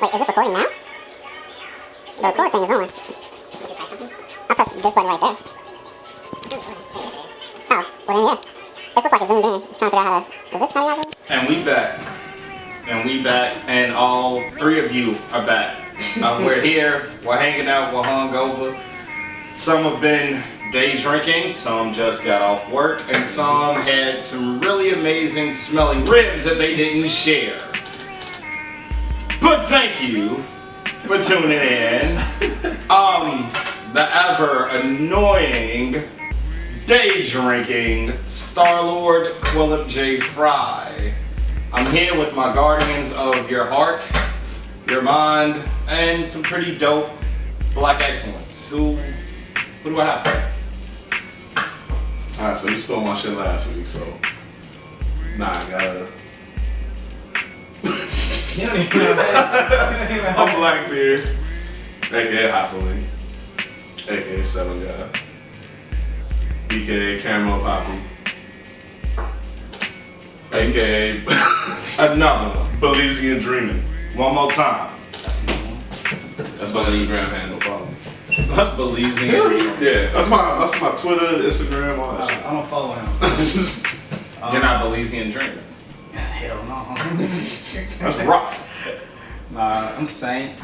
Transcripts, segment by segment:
Wait, is this recording now? The record thing is on. I pressed this button right there. Oh, well then yeah. This looks like it's zoomed in. Just trying to figure out how to... Is this how you guys do? And we back. And we back. And all three of you are back. We're here. We're hanging out. We're hungover. Some have been day drinking. Some just got off work. And some had some really amazing smelling ribs that they didn't share. But thank you for tuning in. The ever annoying day drinking Starlord Quillip J. Fry. I'm here with my guardians of your heart, your mind, and some pretty dope black excellence. Who do I have there? Alright, so you stole my shit last week, so I gotta. You don't even know that. I'm Blackbeard, aka Hopperly, aka Seven Guy, aka Caramel Poppy, aka Another one. Belizean Dreaming. One more time. That's my Instagram handle, follow me. Belizean. Yeah, that's my Twitter, Instagram, all that shit. I don't follow him. You're not Belizean dreaming. Hell no. That's rough. Nah, I'm Saint.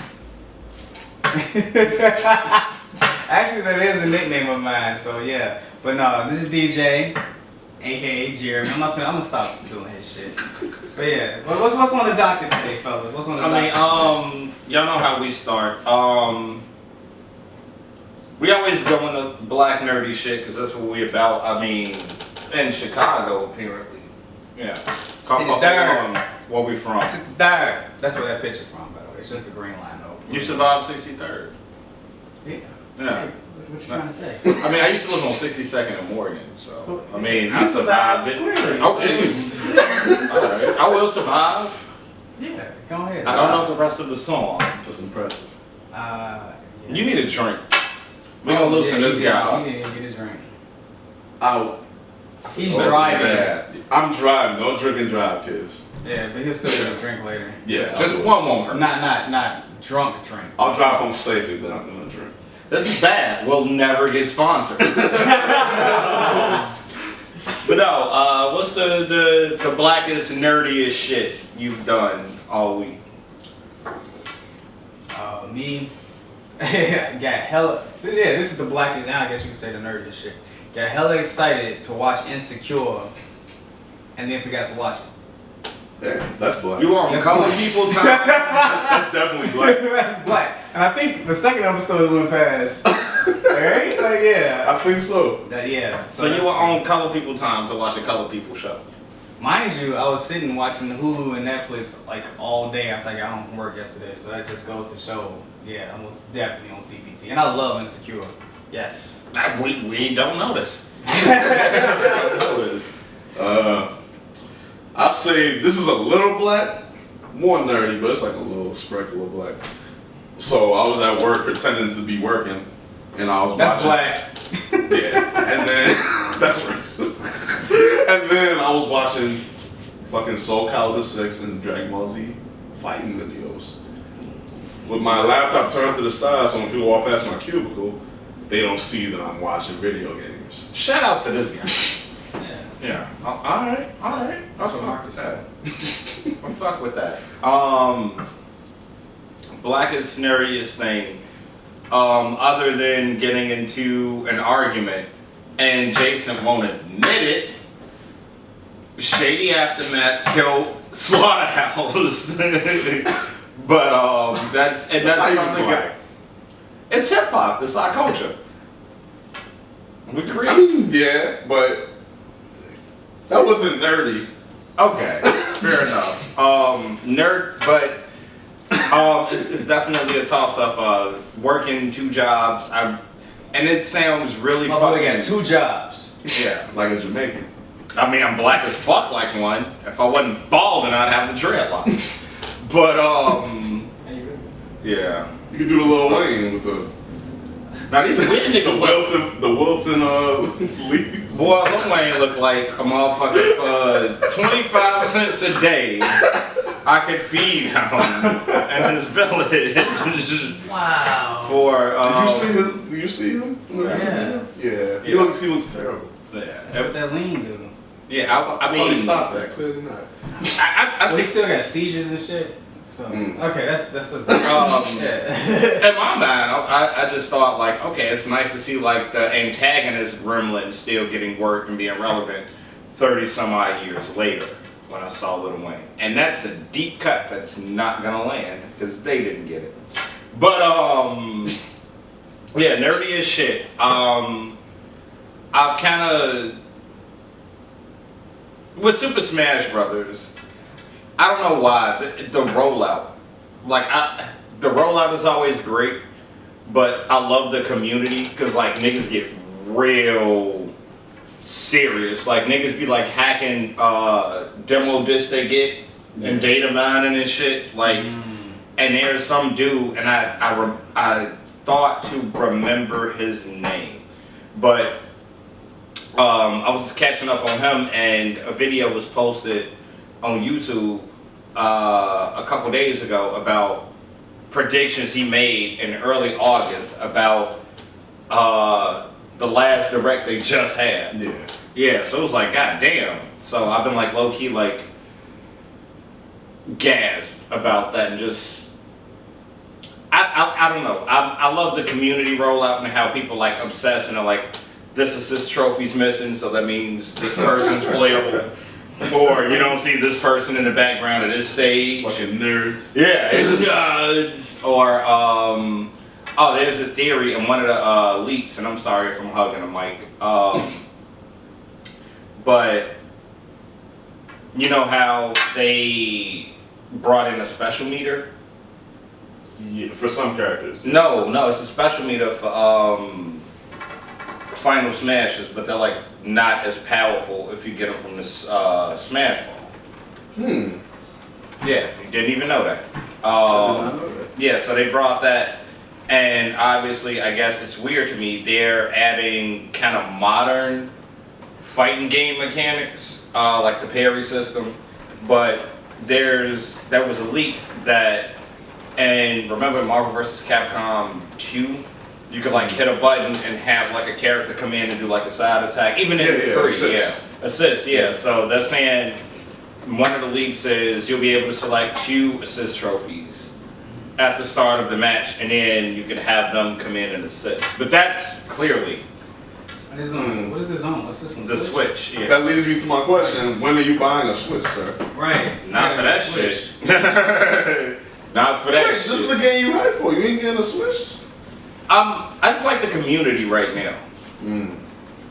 Actually, that is a nickname of mine, so yeah. But no, this is DJ, aka Jeremy. I'm gonna stop doing his shit. But yeah, what's on the docket today, fellas? What's on the docket today? Y'all know how we start. We always go into black nerdy shit because that's what we about. I mean, in Chicago, apparently. Yeah. Where we from? 63rd. That's where that picture from, by the way. It's just the green line, though. You survived 63rd. Yeah. Yeah. Hey, what you trying to say? I mean, I used to live on 62nd and Morgan, so I mean, I you survived it. clearly. Okay. All right. I will survive. Yeah, go ahead. I don't know the rest of the song. That's impressive. Yeah. You need a drink. We gonna loosen this guy up. He didn't even get a drink. Out. He's Oh, driving. bad. I'm driving. Don't drink and drive, kids. Yeah, but he'll still get a drink later. Yeah. Just one won't hurt. Not drunk drink. I'll drive home safely, but I'm gonna drink. This is bad. We'll never get sponsored. But no, what's the blackest, nerdiest shit you've done all week? Me, got hella. Yeah, this is the blackest, and I guess you could say the nerdiest shit. Got hella excited to watch Insecure, and then forgot to watch it. Damn, that's black. You on calling people time? That's definitely black. That's black. And I think the second episode went past. Right? Like, yeah. I think so. Yeah. So you were on Color People Time to watch a Color People show. Mind you, I was sitting watching Hulu and Netflix like all day after I got home from work yesterday. So that just goes to show, yeah, I was definitely on CPT. And I love Insecure. Yes. We don't notice. Don't notice. I'll say this is a little black, more nerdy, but it's like a little sprinkle of black. So I was at work pretending to be working, and I was That's watching. black. Yeah, and then that's racist. And then I was watching fucking Soul Calibur 6 and Dragon Ball Z fighting videos. With my laptop turned to the side, so when people walk past my cubicle, they don't see that I'm watching video games. Shout out to this guy. Yeah. Yeah. All right. I'll That's what fuck Marcus with said. that. I'll fuck with that. Blackest, nerdiest thing, other than getting into an argument, and Jason won't admit it, Shady Aftermath killed Slaughterhouse. But that's That's not even something. black. It's hip hop. It's our culture. We create. I mean, yeah, but that wasn't nerdy. Okay, fair enough. Nerd, but it's definitely a toss up. Working two jobs, and it sounds really My fucking. boy got 2 jobs. Yeah, Like a Jamaican. I mean I'm black as fuck like one. If I wasn't bald, then I'd have the dreadlocks. But yeah. You could do the Lil Wayne with the Now these weird niggas. the Wilton leaves. Boy, Lil Wayne look like a motherfucker for 25 cents a day. I could feed him and his village. Wow. For Did you see him? Yeah. He looks terrible. Yeah. That's what that lean do. Yeah, I mean. Oh, he stopped that. Clearly not. I Well, he think still got seizures and shit. So okay, that's the. in my mind, I just thought like, okay, it's nice to see like the antagonist Gremlin still getting work and being relevant 30 some odd years later when I saw Lil Wayne, and that's a deep cut that's not gonna land because they didn't get it. But yeah, nerdy as shit. I've kind of with Super Smash Brothers. I don't know why the rollout, like the rollout is always great, but I love the community because like niggas get real serious. Like niggas be like hacking demo discs they get and data mining and shit. Like, and there's some dude, and I thought to remember his name, but I was just catching up on him, and a video was posted on YouTube a couple days ago about predictions he made in early August about the last direct they just had. Yeah, so it was like, god damn. So I've been like low key like gassed about that, and just I don't know. I love the community rollout and how people like obsess and are like, this assist trophy's missing, so that means this person's playable. Or you don't see this person in the background of this stage. Fucking nerds. Yeah, nerds. Or oh, there's a theory in one of the leaks, and I'm sorry if I'm hugging a mic. But you know how they brought in a special meter? Yeah, for some characters. No, it's a special meter for Final Smashes, but they're like not as powerful if you get them from this Smash Ball. Yeah, you didn't even know that. I did not know that. Yeah, so they brought that, and obviously, I guess it's weird to me. They're adding kind of modern fighting game mechanics, like the parry system. But there was a leak that, and remember Marvel vs. Capcom 2? You could like hit a button and have like a character come in and do like a side attack. Even in 3, assist, yeah. So they're saying one of the leaks says you'll be able to select 2 assist trophies at the start of the match, and then you can have them come in and assist. But that's clearly What is this on? What's this one? the Switch. Yeah. That leads me to my question: when are you buying a Switch, sir? Right. Not for that shit. Not for that Wait, shit. this is the game you hype for. You ain't getting a Switch? I just like the community right now.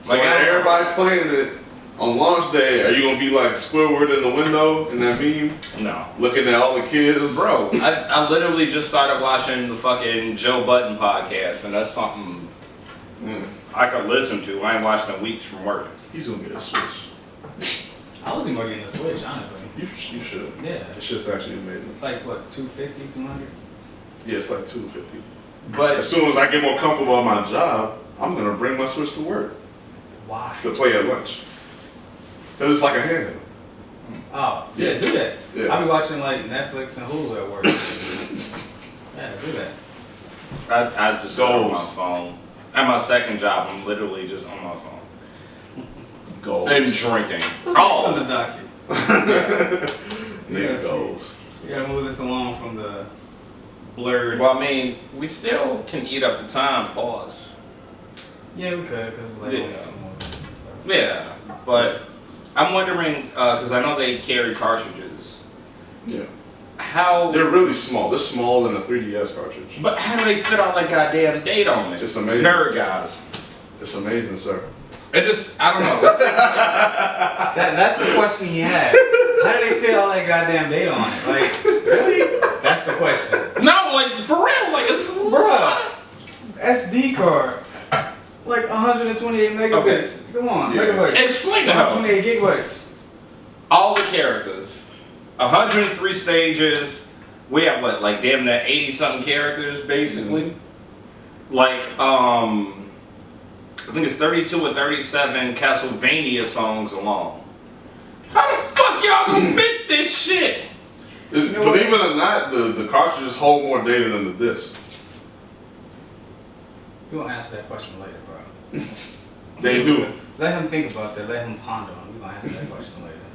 So like everybody playing it on launch day, are you gonna be like Squidward in the window in that meme? No. Looking at all the kids? Bro, I literally just started watching the fucking Joe Budden podcast, and that's something I could listen to. I ain't watched in weeks from work. He's gonna get a Switch. I was even getting a Switch, honestly. You should. Yeah. It's just actually amazing. It's like what, 250, 200? Yeah, it's like $250. But As soon as I get more comfortable at my job, I'm gonna bring my Switch to work Why? to play at lunch. Cause it's like a handheld. Oh, yeah, do that. Yeah. I'll be watching like Netflix and Hulu at work. Yeah, do that. I just sit on my Goals. phone. At my second job, I'm literally just on my phone. Goals. And drinking. What's next on the docket? Nigga goals. We gotta move this along from the blurred. Well, I mean, we still can eat up the time, pause. Yeah, we could, because like, Yeah. only some more minutes and stuff. Yeah, but I'm wondering, because I know they carry cartridges. Yeah. How... They're really small. They're smaller than a 3DS cartridge. But how do they fit all that goddamn date on it? It's amazing. Nerd guys. It's amazing, sir. It just, I don't know. It's That's the question he has. How do they fit all that goddamn data on it? Like, really? That's the question. no, like, for real, like, it's... Bruh, SD card. Like 128 megabits. Come on, Yeah. megabytes. Explain that. 128 gigabytes. All the characters, 103 stages. We have what, like damn near 80 something characters, basically. Like, I think it's 32 or 37 Castlevania songs along. How the fuck y'all gonna fit this shit? Believe it or not, the cartridges hold more data than the disc. You won't answer that question later, bro. They do. Let him think about that. Let him ponder on. We're gonna answer that question later.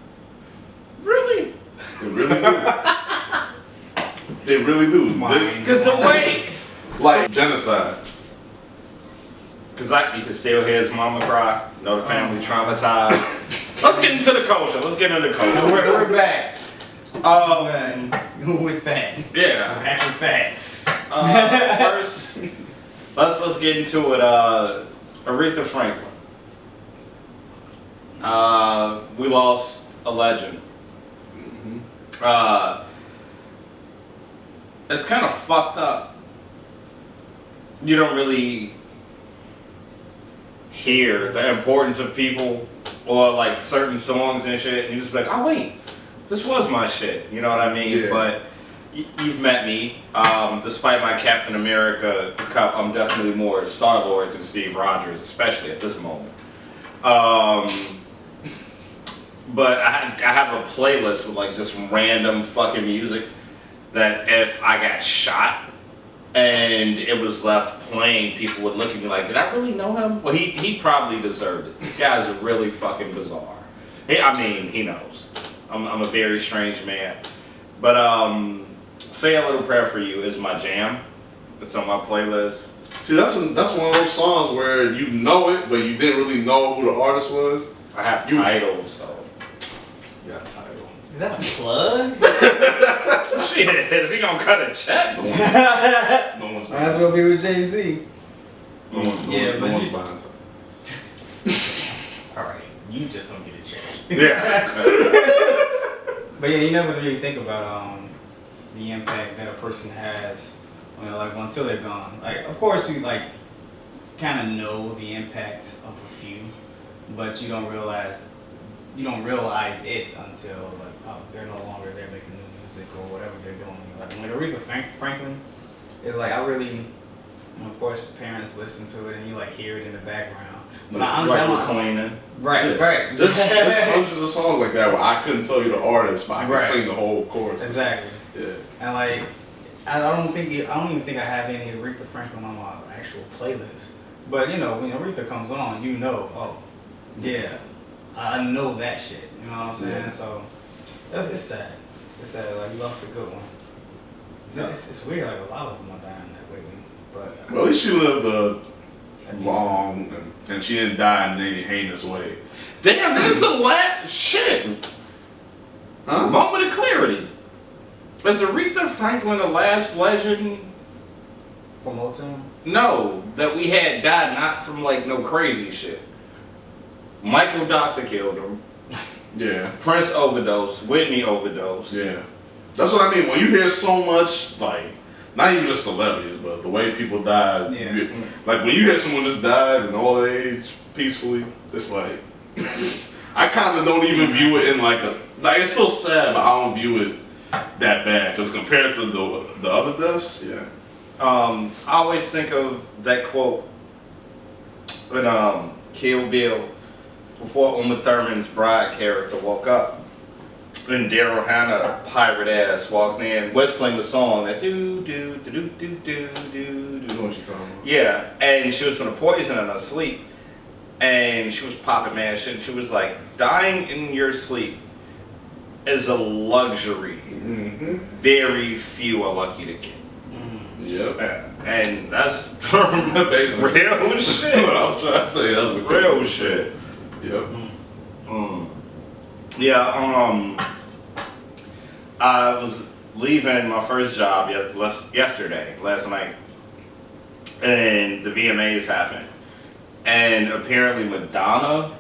Really? They really do. They really do. Because the way, Like genocide. because you can still hear his mama cry. Know the family traumatized. Let's get into the culture. Let's get into the culture. We're back. We're back. Yeah. We're back. First, let's get into it. Aretha Franklin. We lost a legend. It's kind of fucked up. You don't really hear the importance of people or like certain songs and shit, and you just be like, oh wait, this was my shit. You know what I mean? Yeah. But you've met me. Despite my Captain America cup, I'm definitely more Starlord than Steve Rogers, especially at this moment. But I have a playlist with like just random fucking music that if I got shot and it was left playing, people would look at me like, did I really know him? Well, he probably deserved it. This guy's really fucking bizarre. He knows. I'm a very strange man. But Say a Little Prayer for You is my jam. It's on my playlist. See, that's one of those songs where you know it, but you didn't really know who the artist was. I have titles, so. You got a title. Is that a plug? Shit, if he gonna cut a check. No one's Might as well be with Jay-Z. No one's buying something. Alright, you just don't get a check. Yeah. But yeah, you never really think about the impact that a person has, like until they're gone. Like, of course, you like kind of know the impact of a few, but you don't realize it until like, oh, they're no longer there making new music or whatever they're doing. Like Aretha Franklin is like, I really, of course, parents listen to it and you like hear it in the background. But I understand like cleaning. Right, right. There's hundreds of songs like that where I couldn't tell you the artist, but I could sing the whole chorus. Exactly. Yeah. And like, I don't even think I have any Aretha Franklin on my actual playlist. But you know, when Aretha comes on, you know, oh, yeah, I know that shit. You know what I'm saying? Yeah. So it's sad. It's sad. Like, you lost a good one. Yeah. It's weird. Like, a lot of them are dying that lately. But Well, at least she lived long, and she didn't die in any heinous way. Damn, this is a shit. Huh? Moment of clarity. Is Aretha Franklin the last legend? from Motown. No, that we had died not from like no crazy shit. Michael Doctor killed him. Yeah. Prince overdosed. Whitney overdosed. Yeah. That's what I mean. When you hear so much, like, not even just celebrities, but the way people died. Yeah. Like, when you hear someone just died in old age, peacefully, it's like, I kind of don't even view it in like it's so sad, but I don't view it that bad. Because compared to the other deaths, yeah. I always think of that quote in Kill Bill before Uma Thurman's bride character woke up. And Daryl Hannah, pirate ass, walked in whistling the song that do do do do do do do. You know what you're talking about? Yeah, and she was gonna poison in her sleep, and she was popping mad shit. She was like, dying in your sleep is a luxury. Mm-hmm. Very few are lucky to get. Yep. And that's Basically. real shit. What I was trying to say, that was the Real shit. Yep. Yeah, I was leaving my first job last night, and the VMAs happened. And apparently Madonna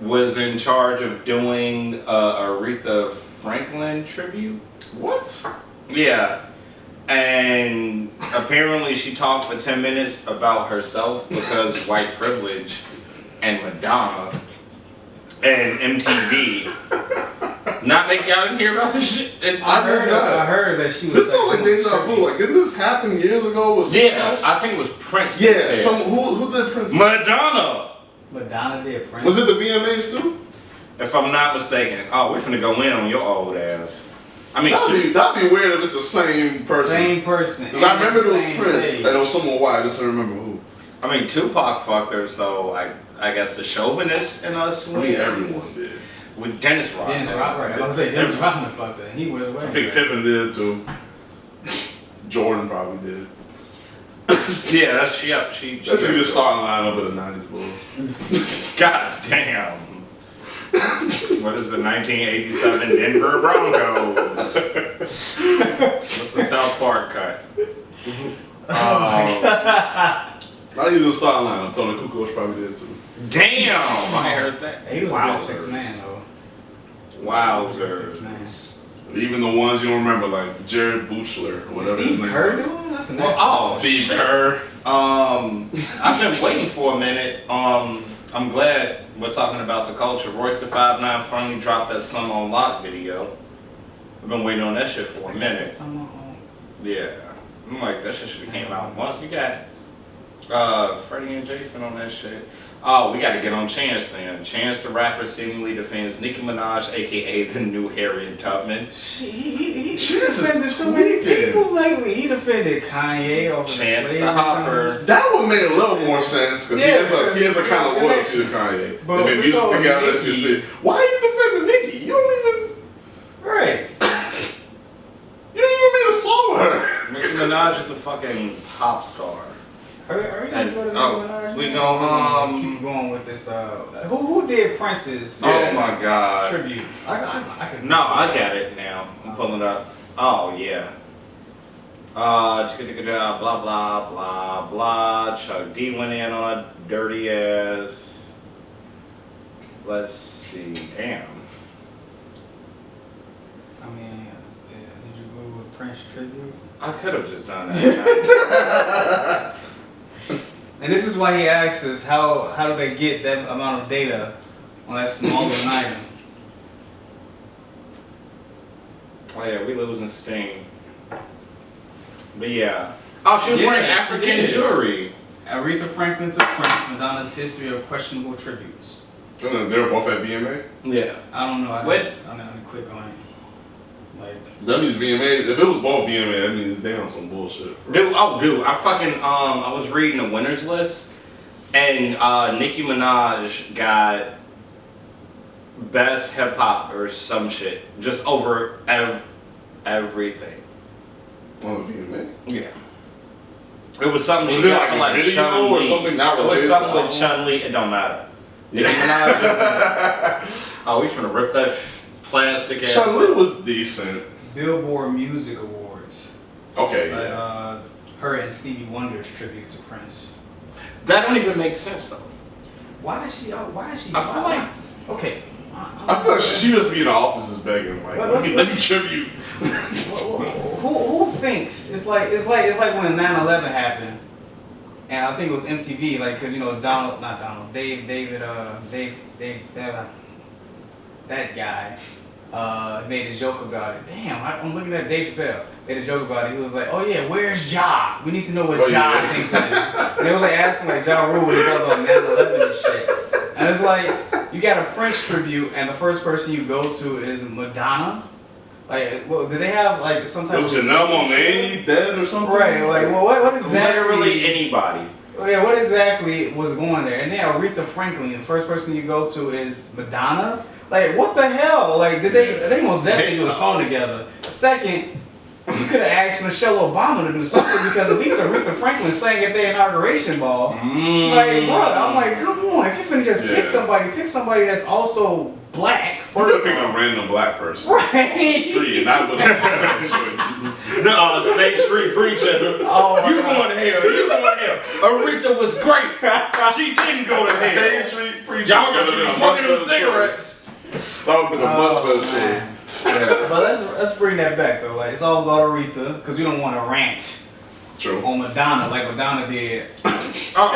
was in charge of doing Aretha Franklin tribute. What? Yeah. And apparently she talked for 10 minutes about herself because white privilege and Madonna and MTV. Not make y'all didn't hear about this shit? I heard that she was. This sounds like deja vu. Like, didn't this happen years ago with someone else? I think it was Prince. Yeah, who did Prince? Madonna. Madonna did Prince. Was it the VMAs too? If I'm not mistaken. Oh, we're finna go in on your old ass. I mean, that'd be weird if it's the same person. Same person. Because I remember it was Same Prince, stage. and it was someone white. I just don't remember who. I mean, Tupac fucked her, so I guess the chauvinist in us. I mean, everyone did. With Dennis Rodman. Dennis Rodman, right? I was gonna say Dennis Rodman fucked her. He was I wearing think dress. Pippen did too. Jordan probably did. Yeah, that's she. Let's see the starting lineup of the '90s Bulls. God damn. What is the 1987 Denver Broncos? What's a South Park cut? Not even the starting lineup. Tony Kukoc probably did too. Damn, I heard that. He was a good 6 man though. Wowzers. 6 man. Even the ones you don't remember, like Jared Buchler or whatever his Steve name Kerr was. doing? That's a Well, nice. oh, Steve shit. Kerr. I've been waiting for a minute. I'm glad we're talking about the culture. Royce the 5'9" finally dropped that Summer on Lock video. I've been waiting on that shit for a minute. Yeah. I'm like, that shit should have came out once. You got Freddie and Jason on that shit. Oh, we got to get on Chance then. Chance the rapper seemingly defends Nicki Minaj, aka the new Harriet Tubman. He Chance is defended so many tweaking. people lately. He defended Kanye over the Chance slavery the Hopper. That would make a little more sense because he has a kind of loyalty to Kanye. But They made music so together. Let's just say, why are you defending Nicki? You don't even. Right. You ain't even made a song with her. Nicki Minaj is a fucking pop star. Are you gonna go to Nicki Minaj? We now? gon' keep going with this. Who did Prince's Oh my god. tribute? I could. No, I got it now. I'm pulling it up. Oh yeah. Chicka chicka ja, blah blah blah blah. Chuck D went in on a dirty ass. Let's see. Damn. I mean, did you go with Prince tribute? I could have just done that. And this is why he asks us how do they get that amount of data on that small of an item? Oh yeah, we losing Sting. But yeah. Oh, she was Yeah, wearing she African did. jewelry. Aretha Franklin to Prince, Madonna's history of questionable tributes. And then they were both at VMA. Yeah. I don't know. I What? didn't click on it. Like, That means VMA. If it was both VMA, that means they on some bullshit. Dude, I fucking I was reading the winners list, and Nicki Minaj got best hip hop or some shit, just over everything. On the VMA. Yeah. It was something Was she it got like for a video Chun-Li. or something not It was related something to with the Chun-Li. It don't matter. Yeah. Nicki Minaj is, oh, we finna rip that plastic ass. Chun-Li was decent. Billboard Music Awards. Okay, yeah. Her and Stevie Wonder's tribute to Prince. That don't even make sense though. Why is she? I feel like Okay. I feel like she just be in the offices begging, like, let me tribute. Who thinks it's like when 9/11 happened, and I think it was MTV, like, cause you know that guy made a joke about it. Damn, I'm looking at Dave Chappelle. Made a joke about it. He was like, "Oh yeah, where's Ja? We need to know what Ja thinks of it." And it was like asking like Ja Rule what he thought about 9/11 and shit. And it's like you got a Prince tribute, and the first person you go to is Madonna. Like, well, did they have like some type Was of Janelle Monáe dead or something? right? Like, well, what it was exactly? never really anybody. Yeah, what exactly was going there? And then Aretha Franklin, the first person you go to is Madonna. Like, what the hell? Like, they most definitely do a song together. Second, you could have asked Michelle Obama to do something because at least Aretha Franklin sang at their inauguration ball. Like, bro, I'm like, come on, if you finna just pick somebody that's also black. We're First gonna pick a random black person. right? Street, not with a choice. The State Street preacher. Oh, my You God. going to hell. You going to hell. Aretha was great. She didn't go to State hell. Street preacher. Y'all gonna keep smoking them cigarettes. That would be a much better man. choice. Yeah. But let's bring that back though. Like, it's all about Aretha because we don't want to rant True. on Madonna like Madonna did. Oh,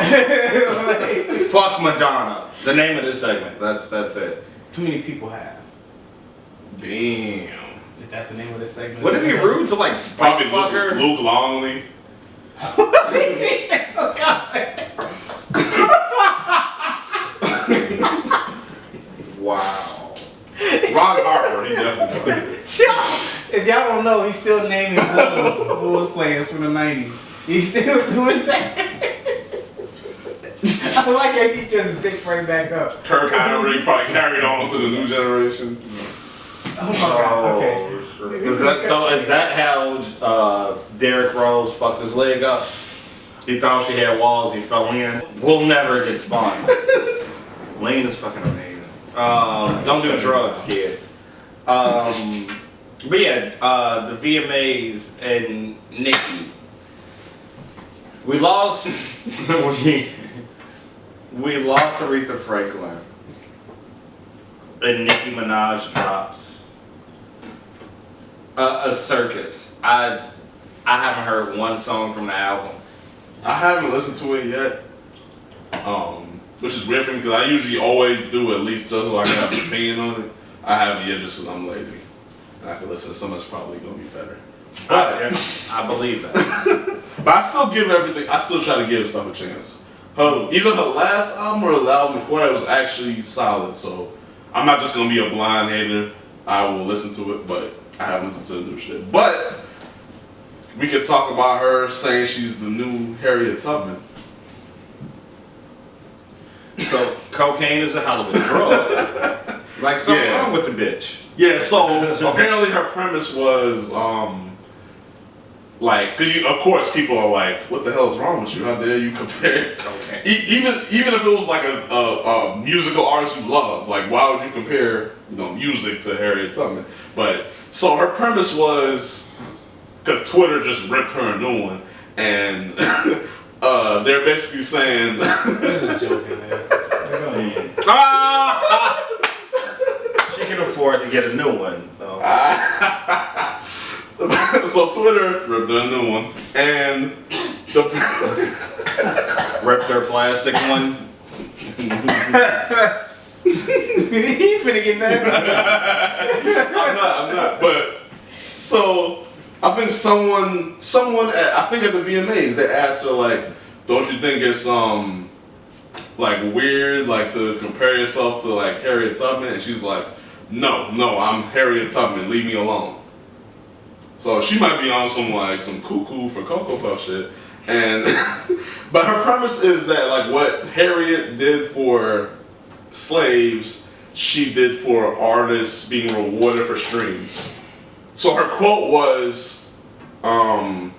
fuck Madonna. The name of this segment. That's it. Too many people have. Damn. Is that the name of this segment? Would it be rude to like spike Probably fuck her? Luke Longley. Oh, God. Wow. Ron Harper, he definitely. If y'all don't know, he's still naming Bulls players from the 90s. He's still doing that. I like how he just picked right back up. Kirk Heinrich probably carried on to the new generation. Oh my god, okay. Is that how Derrick Rose fucked his leg up? He thought she had walls, he fell in. We'll never get sponsored. Lean is fucking amazing. Don't do drugs, kids. But yeah, the VMAs and Nicki. We lost we lost Aretha Franklin. And Nicki Minaj drops a circus. I haven't heard one song from the album. I haven't listened to it yet, which is weird for me because I usually always do at least just so I can have an opinion on it. I haven't yet just because I'm lazy. And I can listen to something that's probably going to be better. I believe that. But I still give everything, I still try to give stuff a chance. Either her last album or the album before that was actually solid, so I'm not just going to be a blind hater. I will listen to it, but I haven't listened to the new shit. But we could talk about her saying she's the new Harriet Tubman. So cocaine is a hell of a drug. Like something wrong with the bitch. Yeah, so apparently her premise was like, because of course people are like, what the hell is wrong with you? How dare you compare cocaine? Even if it was like a musical artist you love, like why would you compare music to Harriet Tubman? But so her premise was, because Twitter just ripped her a new one, and they're basically saying There's a joke in there. She can afford to get a new one, though. So Twitter ripped her a new one, and ripped their plastic one. He finna get mad. I'm not. But so I think someone I think at the VMAs they asked her like, don't you think it's like weird like to compare yourself to like Harriet Tubman? And she's like, no, I'm Harriet Tubman, leave me alone. So she might be on some cuckoo for Cocoa Puff shit. And but her premise is that like what Harriet did for slaves, she did for artists being rewarded for streams. So her quote was, I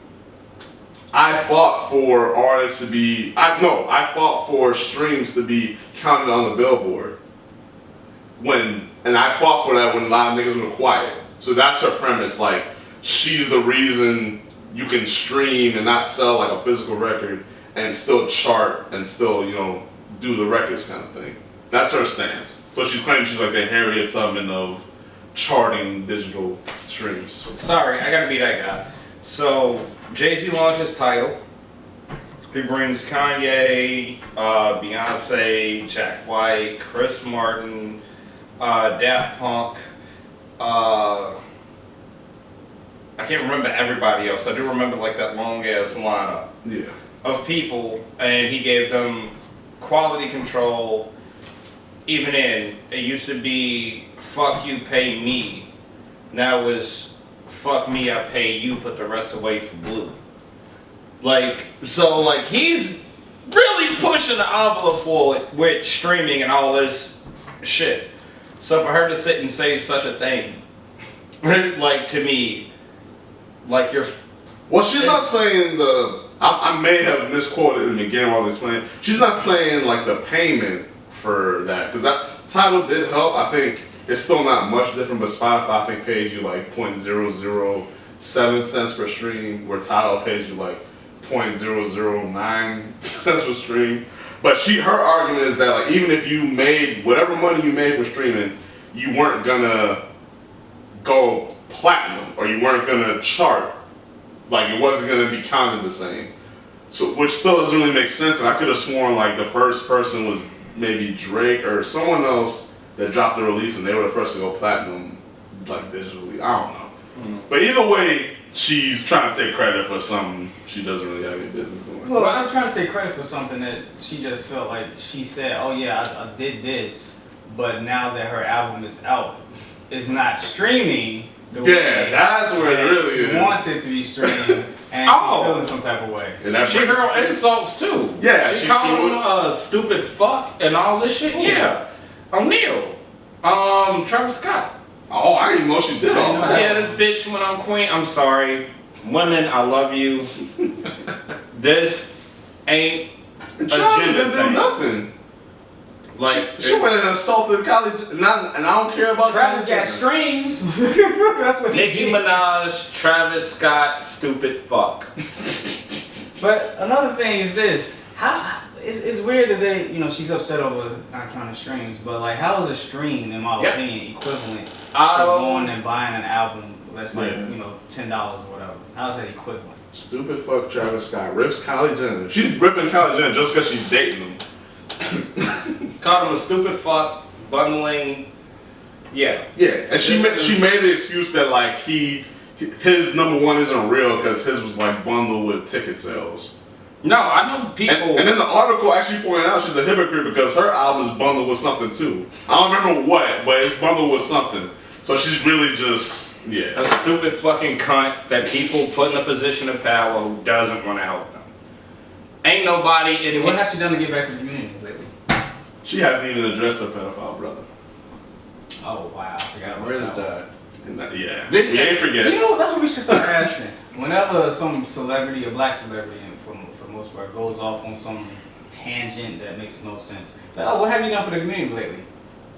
fought for artists to be, I fought for streams to be counted on the billboard. And I fought for that when a lot of niggas were quiet. So that's her premise, like, she's the reason you can stream and not sell like a physical record and still chart and still, do the records kind of thing. That's her stance. So she's claiming she's like the Harriet Tubman of charting digital streams. Sorry, I gotta be that guy. So Jay-Z launches Tidal. He brings Kanye, Beyonce, Jack White, Chris Martin, Daft Punk. I can't remember everybody else. I do remember like that long ass lineup of people, and he gave them quality control. Even in, it used to be fuck you, pay me. Now it's fuck me, I pay you, put the rest away for blue. So he's really pushing the envelope forward with streaming and all this shit. So for her to sit and say such a thing, to me, you're... Well, she's not saying I may have misquoted in the beginning while I was explaining. She's not saying the payment for that, because that Tidal did help. I think it's still not much different, but Spotify I think pays you 0.007 cents per stream, where Tidal pays you 0.009 cents per stream. But her argument is that even if you made whatever money you made from streaming, you weren't gonna go platinum or you weren't gonna chart. It wasn't gonna be counted the same. So which still doesn't really make sense. And I could have sworn the first person was maybe Drake or someone else that dropped the release and they were the first to go platinum digitally. I don't know. But either way, she's trying to take credit for something she doesn't really have any business doing. Well, I'm trying to take credit for something that she just felt like she said, oh yeah, I did this, but now that her album is out, it's not streaming, Yeah, that's where it really she is. wants it to be streamed, and she's feeling some type of way. And that She hurled insults too. Yeah, she called him a stupid fuck and all this shit. Yeah, O'Neal, Travis Scott. Oh, I didn't know she did all that. Yeah, this bitch went on Queen. I'm sorry, women, I love you. This ain't a Travis gender didn't do thing. nothing. Like She went and assaulted college, and I don't care about Travis got transgender. streams. That's what he Nicki did. Minaj, Travis Scott, stupid fuck. But another thing is this: how it's weird that they, she's upset over not counting streams, but like, how is a stream, in my opinion, equivalent to going and buying an album that's like $10 or whatever? How is that equivalent? Stupid fuck Travis Scott rips Kylie Jenner. She's ripping Kylie Jenner just because she's dating him. Called him a stupid fuck, bundling. Yeah. Yeah, and she made the excuse that like his number one isn't real because his was like bundled with ticket sales. No, I know people. And then the article actually pointed out she's a hypocrite because her album is bundled with something too. I don't remember what, but it's bundled with something. So she's really just a stupid fucking cunt that people put in a position of power who doesn't want to help them. Ain't nobody in What has she done to get back to the community lately? She hasn't even addressed the pedophile brother. Oh wow, I forgot about Where's that. that? And that, yeah, Didn't we ain't forget. You know, that's what we should start asking. Whenever some celebrity, a black celebrity, for the most part, goes off on some tangent that makes no sense. Like, oh, what have you done for the community lately?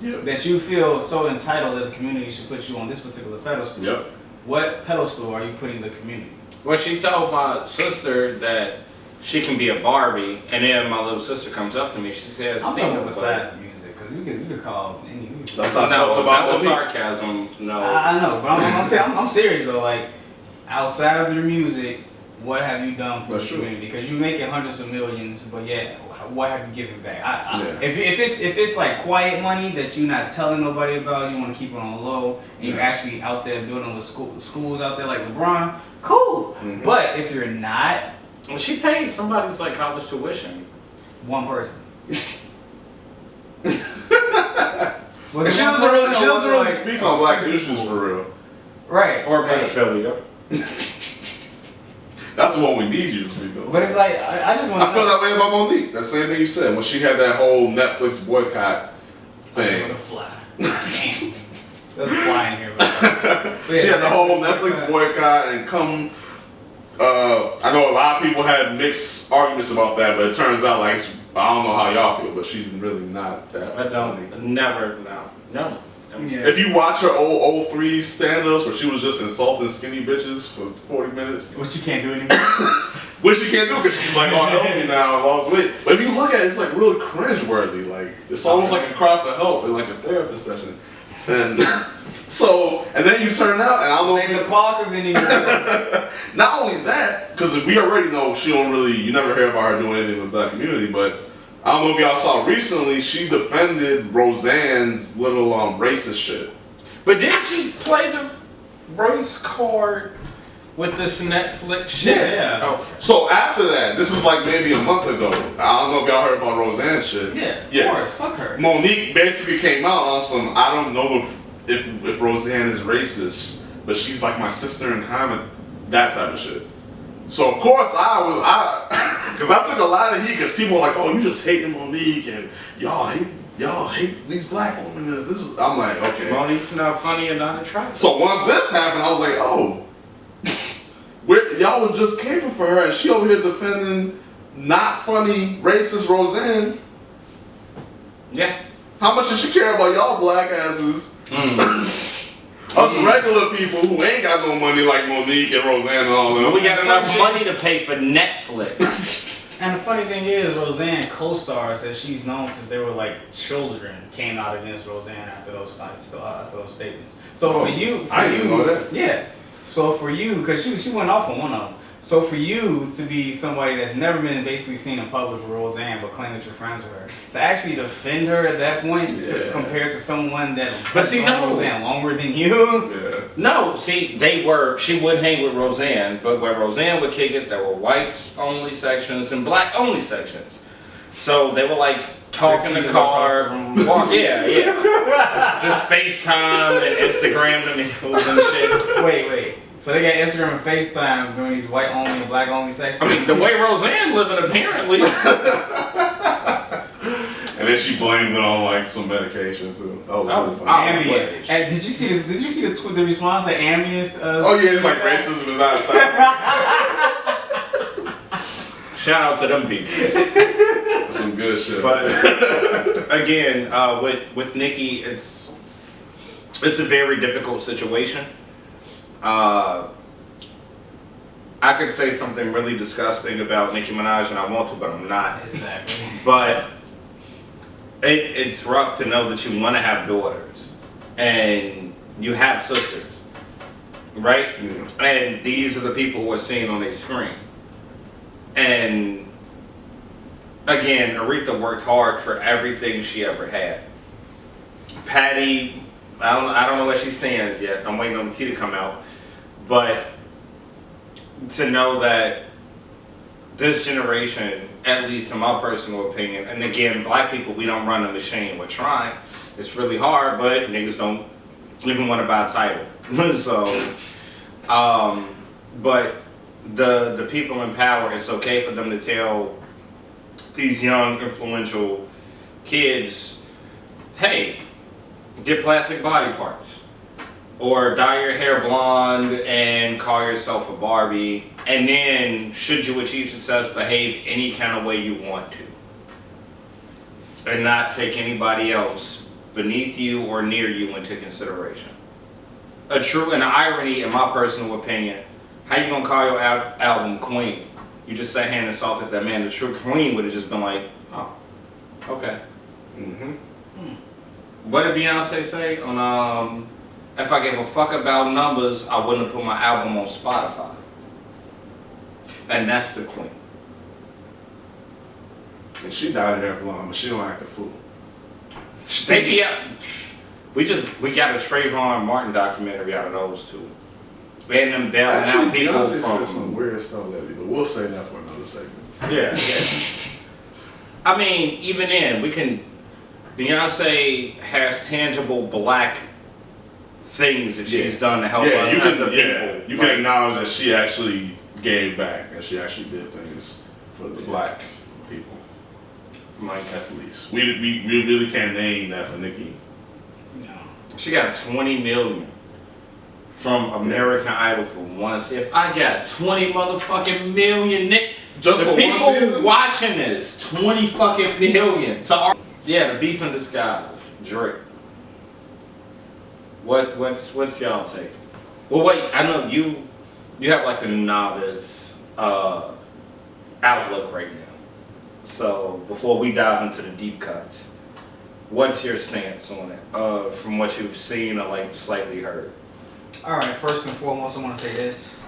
Yep. That you feel so entitled that the community should put you on this particular pedestal. Yep. What pedestal are you putting the community? Well, she told my sister that she can be a Barbie, and then my little sister comes up to me. She says, I'm talking besides the music, because we could call any. That's not no, that was me. sarcasm. No. I know, but I'm saying I'm serious though. Like, outside of your music, what have you done for the community? Because you're making hundreds of millions, but yet, what have you given back? If it's like quiet money that you're not telling nobody about, you want to keep it on the low, and you're actually out there building the schools out there like LeBron, cool. Mm-hmm. But if you're not, Well, she paid somebody's like college tuition. one person. And she doesn't really speak on black issues for real. Right. Or pedophilia. That's the one we need you to speak on. But it's like, I just want to I feel that way about Monique. That same thing you said when she had that whole Netflix boycott thing. With a fly. Damn. There's a fly in here. But She had the whole Netflix boycott and come. I know a lot of people had mixed arguments about that, but it turns out like I don't know how y'all feel, but she's really not that. I funny. don't. Never. No. Yeah. If you watch her old 03 stand-ups where she was just insulting skinny bitches for 40 minutes, Which you can't do anymore. which she can't do because she's like all healthy now and lost weight. But if you look at it, it's like really cringe-worthy. Like it's almost like a cry for help in like a therapist session. And and then you turn out, and I don't know if Same the Parkers anymore. not only that, because we already know she don't really, you never hear about her doing anything with the black community, but I don't know if y'all saw recently, she defended Roseanne's little racist shit. But didn't she play the race card with this Netflix shit? Yeah. Okay. So after that, this is like maybe a month ago, I don't know if y'all heard about Roseanne's shit. Yeah, of course, fuck her. Monique basically came out on some, I don't know if Roseanne is racist, but she's like my sister in common, that type of shit. So of course because I took a lot of heat because people were like, oh, you just hating Monique and y'all hate these black women. I'm like, okay. Monique's not funny and not attractive. So once this happened, I was like, oh, y'all were just caping for her and she over here defending not funny racist Roseanne. Yeah. How much does she care about y'all black asses? Us regular people who ain't got no money like Monique and Roseanne and all them. We got enough money to pay for Netflix. And the funny thing is, Roseanne co-stars that she's known since they were like children came out against Roseanne after those statements. So for you, I didn't know that. Yeah. So for you, because she went off on one of them. So for you to be somebody that's never been basically seen in public with Roseanne, but claim that you're friends with her, to actually defend her at that point compared to someone that has known Roseanne longer than you. Yeah. No, see, she would hang with Roseanne, but where Roseanne would kick it, there were whites only sections and black only sections. So they were like talk in the car, walk, yeah. Just FaceTime and Instagram them and shit. Wait. So they got Instagram and FaceTime doing these white only and black only sections? I mean, the way Roseanne living apparently. And then she blamed it on like some medication too. That was really funny. Ambien. And did you see the response that Ambien? Oh yeah, it's like racism is not a Shout out to them people. That's some good shit. But again, with Nicki, it's a very difficult situation. I could say something really disgusting about Nicki Minaj, and I want to, but I'm not. Exactly. But it's rough to know that you want to have daughters and you have sisters, right? Yeah. And these are the people who are seeing on their screen. And again, Aretha worked hard for everything she ever had. Patty, I don't know where she stands yet. I'm waiting on the tea to come out. But to know that this generation, at least in my personal opinion, and again, black people, we don't run the machine. We're trying. It's really hard, but niggas don't even want to buy a title. So, but the people in power, it's okay for them to tell these young, influential kids, hey, get plastic body parts. Or dye your hair blonde and call yourself a Barbie. And then, should you achieve success, behave any kind of way you want to. And not take anybody else beneath you or near you into consideration. An irony, in my personal opinion, how you gonna call your album Queen? You just sat here and insulted that man. The true queen would have just been like, oh, okay. What did Beyonce say on if I gave a fuck about numbers, I wouldn't have put my album on Spotify. And that's the queen. And she dyed her hair blonde, but she don't act a fool. Baby, we got a Trayvon Martin documentary out of those two. And them bailing out people Beyonce from said some weird stuff lately, but we'll say that for another segment. Yeah. I mean, even then, Beyonce has tangible black things that she's done to help us as a people. You can acknowledge that she actually gave back, that she actually did things for the black people. At least. We really can't name that for Nicki. No. She got 20 million from American Idol for once. If I got 20 motherfucking million, Just the for people one season? watching this, 20 fucking million. The beef in disguise, Drake. What's y'all take? Well, wait, I know you have like a novice outlook right now. So before we dive into the deep cuts, what's your stance on it? From what you've seen or like slightly heard. All right. First and foremost, I want to say this.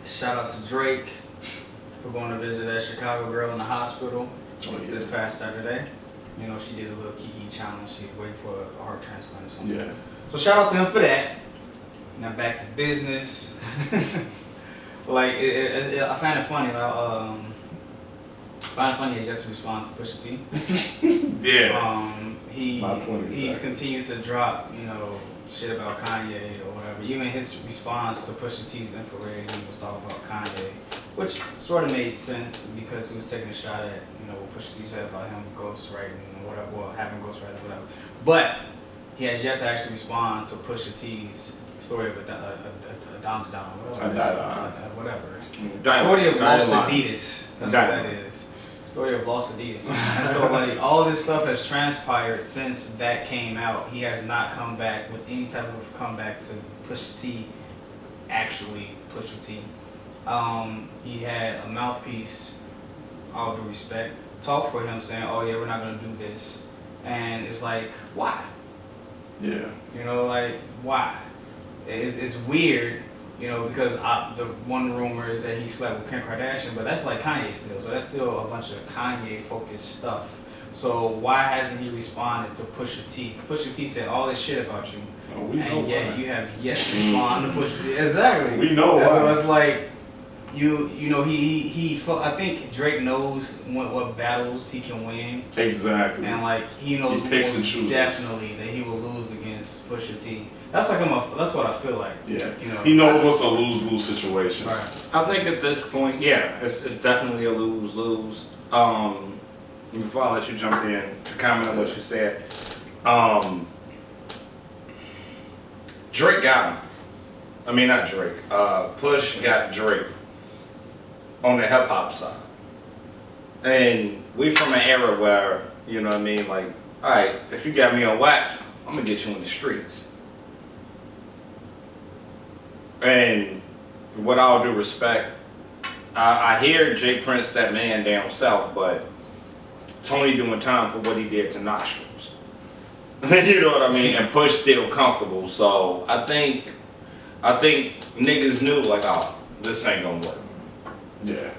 Shout out to Drake for going to visit that Chicago girl in the hospital this past Saturday. You know, she did a little Kiki challenge. She waited for a heart transplant or something. Yeah. So shout out to him for that. Now back to business. Like I find it funny. He's yet to respond to Pusha T. Yeah. He's continued to drop, shit about Kanye or whatever. Even his response to Pusha T's Infrared, he was talking about Kanye, which sort of made sense because he was taking a shot at, what Pusha T said about him ghostwriting and whatever, well, having ghostwriting, whatever. But he has yet to actually respond to Pusha T's story of a Don, whatever. Story of lost Adidas. That's what that is. Story of lost Adidas. And so like all this stuff has transpired since that came out. He has not come back with any type of comeback to Pusha T. Actually, Pusha T. He had a mouthpiece, all due respect, talk for him saying, "Oh yeah, we're not gonna do this," and it's like, why? Yeah. Why? It's weird, because the one rumor is that he slept with Kim Kardashian, but that's like Kanye still. So that's still a bunch of Kanye-focused stuff. So why hasn't he responded to Pusha T? Pusha T said all this shit about you, we know and yet why. you have yet to respond to Pusha T. Exactly. We know why. So it's like, you know I think Drake knows what battles he can win, Exactly. and like he knows He picks and chooses. definitely that he will lose against Pusha T. That's like that's what I feel like. Yeah. You know, he knows what's a lose-lose situation. Right. I think at this point, yeah, it's definitely a lose-lose. Before I let you jump in to comment on what you said, Drake got him. I mean, not Drake. Push got Drake on the hip hop side, and we from an era where, you know what I mean, like, all right, if you got me on wax, I'm gonna get you in the streets. And with all due respect, I hear Jay Prince, that man down south, but Tony doing time for what he did to Nostrils. You know what I mean? And Push still comfortable. So I think niggas knew, like, oh, this ain't gonna work. Yeah.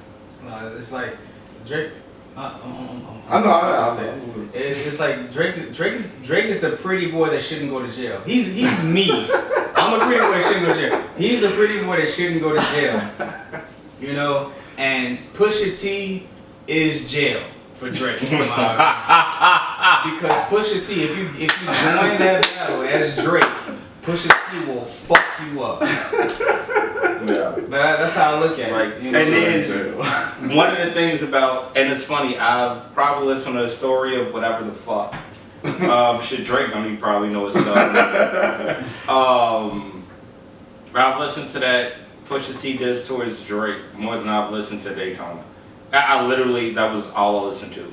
It's like Drake. I know. It's like Drake is the pretty boy that shouldn't go to jail. He's me. I'm a pretty boy that shouldn't go to jail. He's the pretty boy that shouldn't go to jail. You know, and Pusha T is jail for Drake. Because Pusha T, if you join that battle as Drake, Pusha T will fuck you up. Yeah. That's how I look at it. You know, and then one of the things about, and it's funny, I've probably listened to the story of whatever the fuck. Shit, Drake don't even probably know his stuff. I've listened to that Pusha T diss towards Drake more than I've listened to Daytona. I literally, that was all I listened to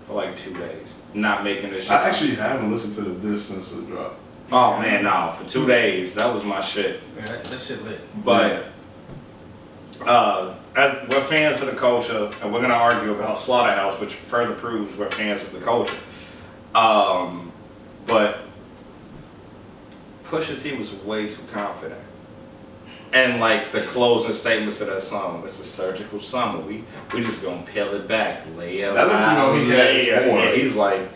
for like 2 days. Not making this shit. I actually haven't listened to the diss since it dropped. Oh man, no, for 2 days, that was my shit. Yeah, that shit lit. But as we're fans of the culture, and we're gonna argue about Slaughterhouse, which further proves we're fans of the culture. But Pusha T was way too confident. And like the closing statements of that song, it's a surgical summer. We just gonna peel it back, layer That lets you know he has more. Yeah, he's like,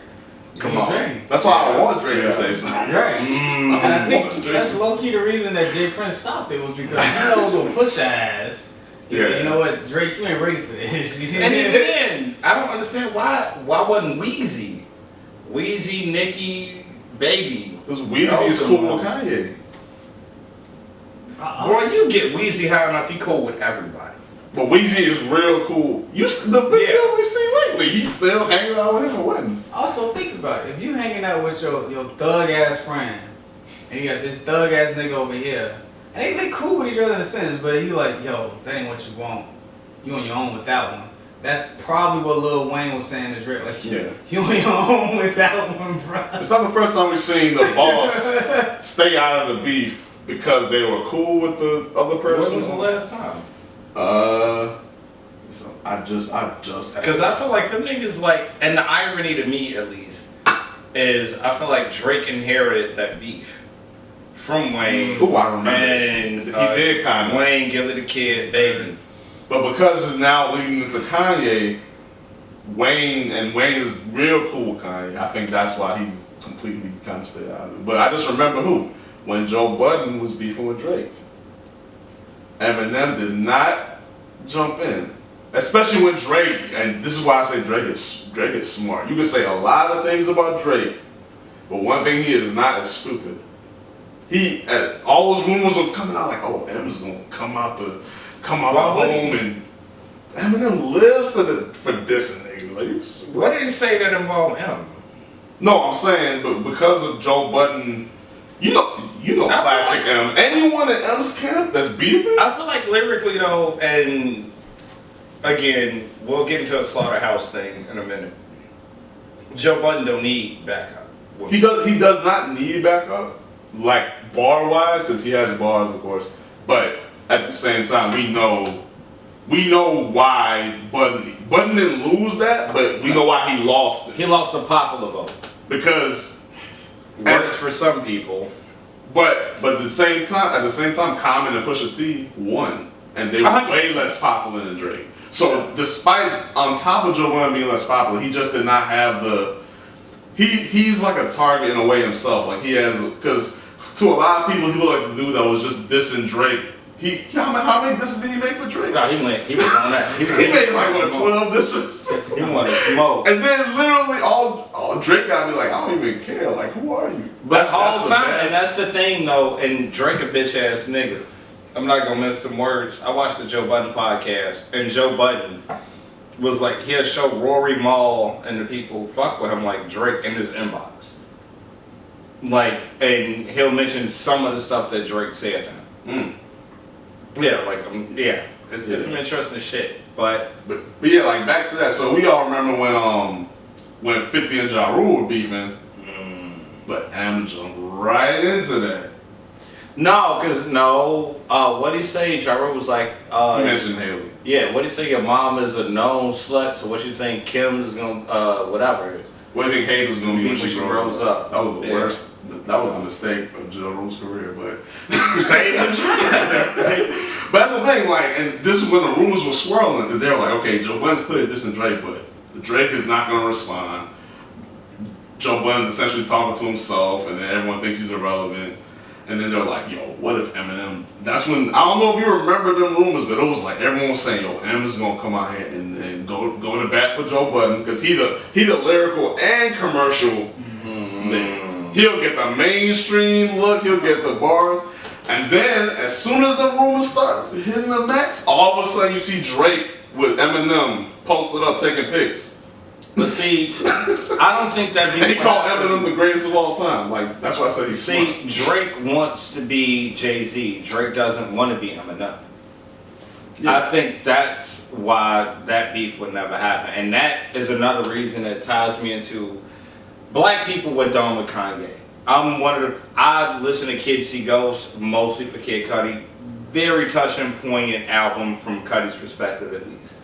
come on. Ready. That's why I want Drake to say something. Right. And I think that's low-key the reason that Jay Prince stopped it was because he knows what Pusha has. Yeah. You know what, Drake, you ain't ready for this. And even then, I don't understand why wasn't Weezy, Nicki, Baby. Because Weezy is cool with Kanye. Boy, you get Weezy high enough, he cool with everybody. But Weezy is real cool. The video we seen lately, he's still hanging out with him at weddings. Also, think about it. If you hanging out with your thug-ass friend, and you got this thug-ass nigga over here, and they cool with each other in a sense, but he like, yo, that ain't what you want. You on your own with that one. That's probably what Lil Wayne was saying to Drake. Like, Yeah. you on your own with that one, bro. It's not the first time we've seen the boss stay out of the beef because they were cool with the other person. When was the last time? I just Because I feel like them niggas, like, and the irony to me at least is I feel like Drake inherited that beef from Wayne. Ooh, I remember. And He did kind of. Wayne, Gilly the Kid, Baby. But because it's now leading into Kanye, Wayne is real cool with Kanye. I think that's why he's completely kind of stayed out of it. But I just remember when Joe Budden was beefing with Drake. Eminem did not jump in. Especially when Drake, and this is why I say Drake is smart. You can say a lot of things about Drake, but one thing he is not is stupid. All those rumors was coming out like, oh, Eminem's gonna come out the home, and Eminem lives for dissing niggas. Like, you swear. What did he say that involved him? No, I'm saying, but because of Joe Budden, you know, classic M. Anyone in M's camp that's beefing? I feel like lyrically though, and again, we'll get into a Slaughterhouse thing in a minute. Joe Budden don't need backup. He does not need backup, like bar wise, because he has bars, of course. But at the same time, we know why Budden didn't lose that, but we know why he lost it. He lost the popular vote. Because works for some people. But at the same time, Common and Pusha T won, and they were way less popular than Drake. So despite on top of Joe Budden being less popular, he just did not have he's like a target in a way himself. Like he has, because to a lot of people, he looked like the dude that was just dissing Drake How many dishes did he make for Drake? No, he was on that. He made like what, 12 dishes. He wanted smoke. And then literally all Drake gotta be like, I don't even care. Like, who are you? But all the time, and that's the thing though. And Drake a bitch ass nigga. I'm not gonna miss them words. I watched the Joe Budden podcast, and Joe Budden was like, he'll show Rory Mal and the people fuck with him like Drake in his inbox. Like, and he'll mention some of the stuff that Drake said to him. Yeah, like, yeah, it's some interesting shit. But yeah, like back to that. So we all remember when 50 and Ja Rule were beefing, but M jumped right into that. No, what he say? Ja Rule was like, he mentioned Haley. Yeah, what he say? Your mom is a known slut, so what you think Kim is gonna, whatever. What do you think Haley's gonna be when she grows up? That was the worst. That was a mistake of Ja Rule's career, but same the truth. But that's the thing, like, and this is when the rumors were swirling, because they were like, okay, Joe Budden's cleared this and Drake, but Drake is not gonna respond. Joe Budden's essentially talking to himself, and then everyone thinks he's irrelevant. And then they're like, yo, what if Eminem? That's when, I don't know if you remember them rumors, but it was like everyone was saying, yo, Eminem's gonna come out here and go to bat for Joe Budden, because he the lyrical and commercial nigga. He'll get the mainstream look, he'll get the bars, and then as soon as the rumors start hitting the max, all of a sudden you see Drake with Eminem posted up taking pics. But see, I don't think that. And he called Eminem the greatest of all time. Like, that's why I said he's smart. Drake wants to be Jay-Z. Drake doesn't want to be Eminem. Yeah. I think that's why that beef would never happen, and that is another reason that ties me into. Black people were done with Kanye. I listen to Kids See Ghosts mostly for Kid Cudi. Very touching, poignant album from Cudi's perspective at least.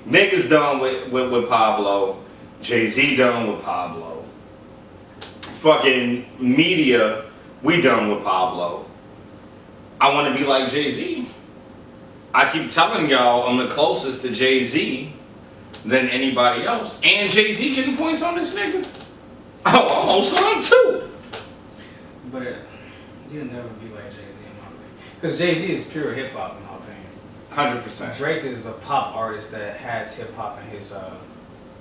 Niggas done with Pablo. Jay-Z done with Pablo. Fucking media, we done with Pablo. I want to be like Jay-Z. I keep telling y'all I'm the closest to Jay-Z than anybody else. And Jay-Z getting points on this nigga. Oh, I'm on some too. But you'll never be like Jay-Z in my opinion. Because Jay-Z is pure hip hop in my opinion. 100%. Drake is a pop artist that has hip hop in his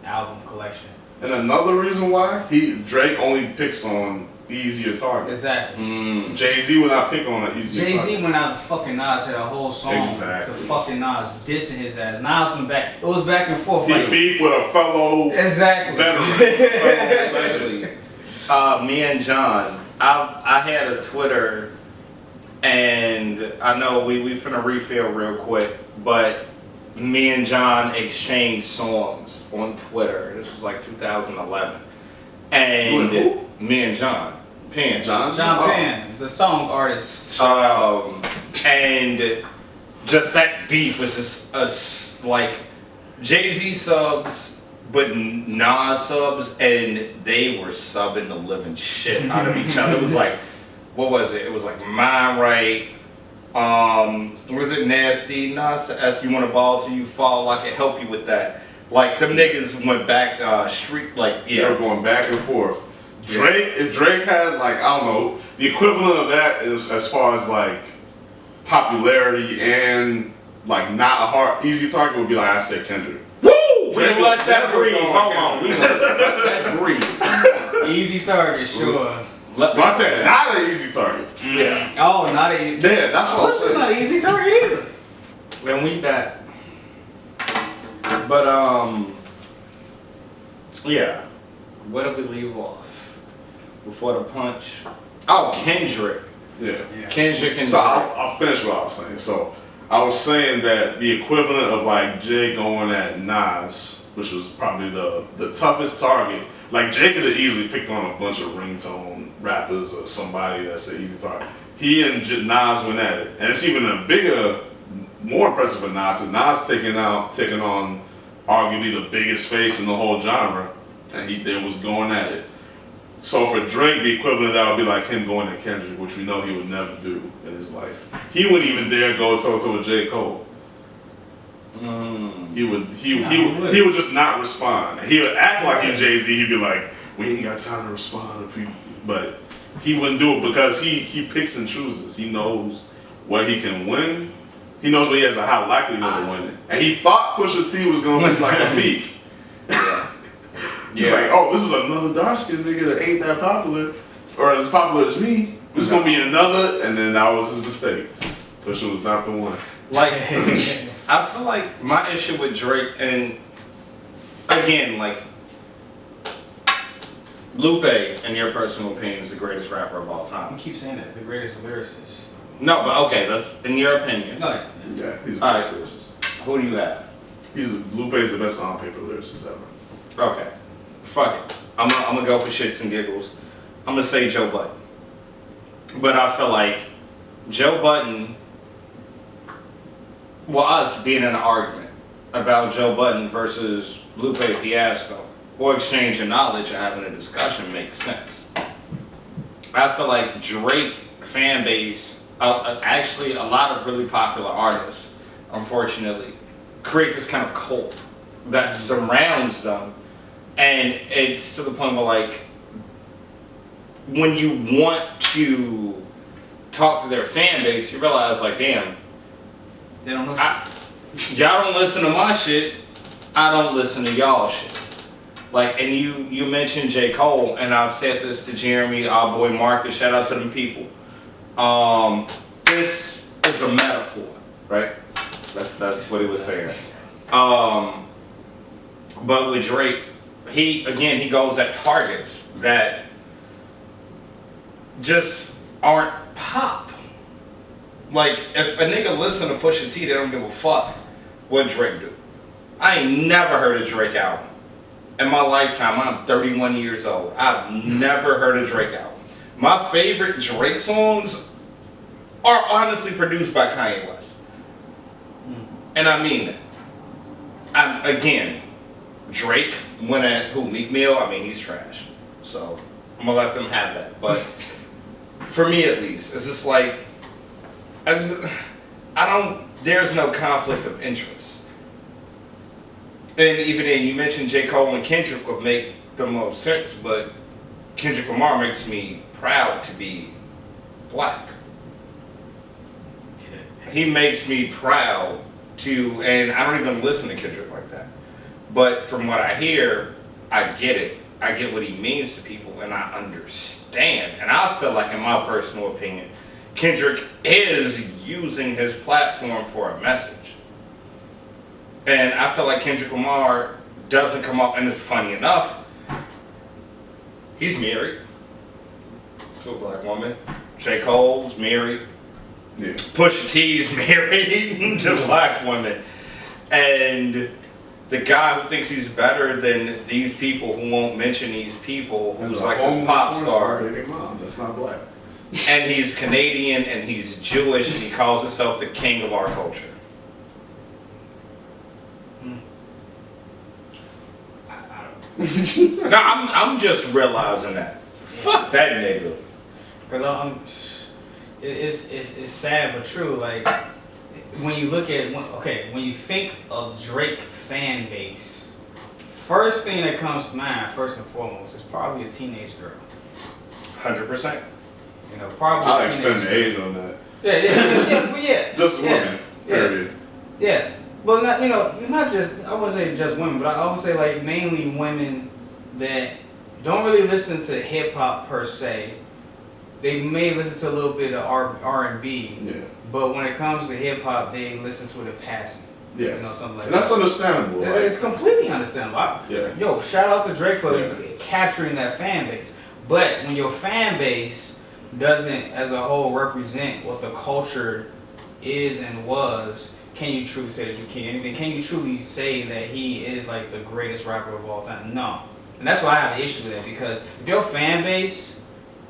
album collection. And another reason why Drake only picks on easier targets. Exactly. Jay-Z would not pick on an easier target. Jay-Z went out to fucking Nas, had a whole song to fucking Nas, dissing his ass. Nas went back. It was back and forth. He beef with a fellow veteran. Me and John, I had a Twitter, and I know we finna refill real quick, but me and John exchanged songs on Twitter. This was like 2011. And me and John Penn. John Penn, the song artist. And just that beef was just like Jay-Z subs, but Nas subs, and they were subbing the living shit out of each other. It was like, what was it? It was like My Right. Was it Nasty? Nas to ask you want a ball till you fall. I can help you with that. Like them niggas went back street like They were going back and forth. Drake, if Drake had like, I don't know, the equivalent of that is as far as like popularity and like not a hard easy target would be like I said Kendrick. Woo! We let that breathe. Hold on, we let that breathe. Easy target, sure. I said not an easy target. Yeah. Oh, not an easy. Yeah, that's what I said. It's not an easy target either. When we back. But yeah. Where did we leave off? Before the punch. Oh, Kendrick. Yeah. Kendrick and so I'll finish what I was saying. So I was saying that the equivalent of like Jay going at Nas, which was probably the toughest target. Like Jay could have easily picked on a bunch of ringtone rappers or somebody that's an easy target. He and Nas went at it, and it's even a bigger, more impressive for Nas. Nas taking on arguably the biggest face in the whole genre, and he was going at it. So for Drake, the equivalent of that would be like him going at Kendrick, which we know he would never do in his life. He wouldn't even dare go toe-to-toe with J. Cole. He would just not respond. He would act like he's Jay-Z. He'd be like, we ain't got time to respond to people. But he wouldn't do it because he picks and chooses. He knows what he can win. He knows what he has a high likelihood of winning. And he thought Pusha T was gonna be like a Meek. He's like, oh, this is another dark skinned nigga that ain't that popular, or as popular as me. This is gonna be another, and then that was his mistake. Pusha was not the one. Like, I feel like my issue with Drake, and again, like, Lupe, in your personal opinion, is the greatest rapper of all You time. keep saying that, the greatest lyricist. No, but okay, that's in your opinion. No, Yeah, he's the All best right. lyricist. Who do you have? Lupe's the best on paper lyricist ever. Okay, fuck it. I'm gonna go for shits and giggles. I'm gonna say Joe Budden. But I feel like Joe Budden, well, us being in an argument about Joe Budden versus Lupe Fiasco, or exchanging knowledge and having a discussion makes sense. I feel like Drake fan base, actually a lot of really popular artists, unfortunately, create this kind of cult that surrounds them, and it's to the point where, like, when you want to talk to their fan base, you realize, like, damn, they don't know shit. y'all don't listen to my shit, I don't listen to y'all shit. Like, and you mentioned J. Cole, and I've said this to Jeremy, our boy Marcus, shout out to them people. This is a metaphor, right? That's what he was saying. But with Drake, he goes at targets that just aren't pop. Like, if a nigga listen to Pusha T, they don't give a fuck what Drake do. I ain't never heard a Drake album. In my lifetime, I'm 31 years old. I've never heard a Drake album. My favorite Drake songs are honestly produced by Kanye West. And I mean that. Again, Drake went at Meek Mill, I mean, he's trash. So, I'm gonna let them have that. But, for me at least, it's just like, there's no conflict of interest. And even then, you mentioned J. Cole and Kendrick would make the most sense, but Kendrick Lamar makes me proud to be black. He makes me proud to, and I don't even listen to Kendrick like that. But from what I hear, I get it. I get what he means to people, and I understand. And I feel like, in my personal opinion, Kendrick is using his platform for a message. And I feel like Kendrick Lamar doesn't come up, and it's funny enough, he's married to a black woman. J. Cole's married. Yeah. Pusha T's married to a black woman. And the guy who thinks he's better than these people, who won't mention these people, who's like this pop star. That's not black. And he's Canadian, and he's Jewish, and he calls himself the king of our culture. No, I'm just realizing that. Fuck that nigga. Because it's sad but true. Like, when you look at, when you think of Drake fan base, first thing that comes to mind, first and foremost, is probably a teenage girl. 100%. You know, probably. I'll extend the age on that. Yeah. Just women. Period. Yeah. Well, not, it's not just, I wouldn't say just women, but I would say, like, mainly women that don't really listen to hip hop per se. They may listen to a little bit of R&B, Yeah. but when it comes to hip hop, they listen to it in passing. Yeah. Something like And that. that's understandable. Yeah, Right? it's completely understandable. Yeah. Shout out to Drake for Yeah. capturing that fan base. But when your fan base doesn't, as a whole, represent what the culture is and was, can you truly say that you can? And can you truly say that he is like the greatest rapper of all time? No. And that's why I have an issue with that, because if your fan base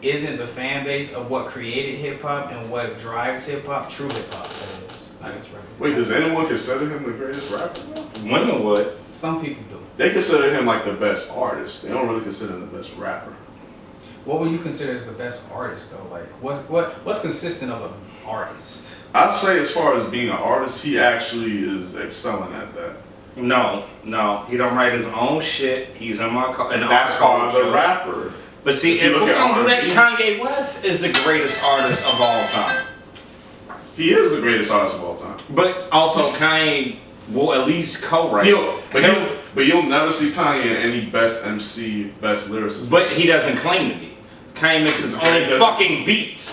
isn't the fan base of what created hip hop and what drives hip hop, true hip hop, that is. Not just regular. Wait, does anyone consider him the greatest rapper? Women would. Some people do. They consider him like the best artist. They don't really consider him the best rapper. What would you consider as the best artist though? Like what's consistent of an artist? I'd say as far as being an artist, he actually is excelling at that. No, he don't write his own shit. He's in my car. That's called the rapper. But see, if you we're look at gonna do that, R&B, Kanye West is the greatest artist of all time. He is the greatest artist of all time. But also Kanye will at least co-write. But you'll never see Kanye in any best MC, best lyricist. But he doesn't claim to be. Kanye makes his own fucking beats.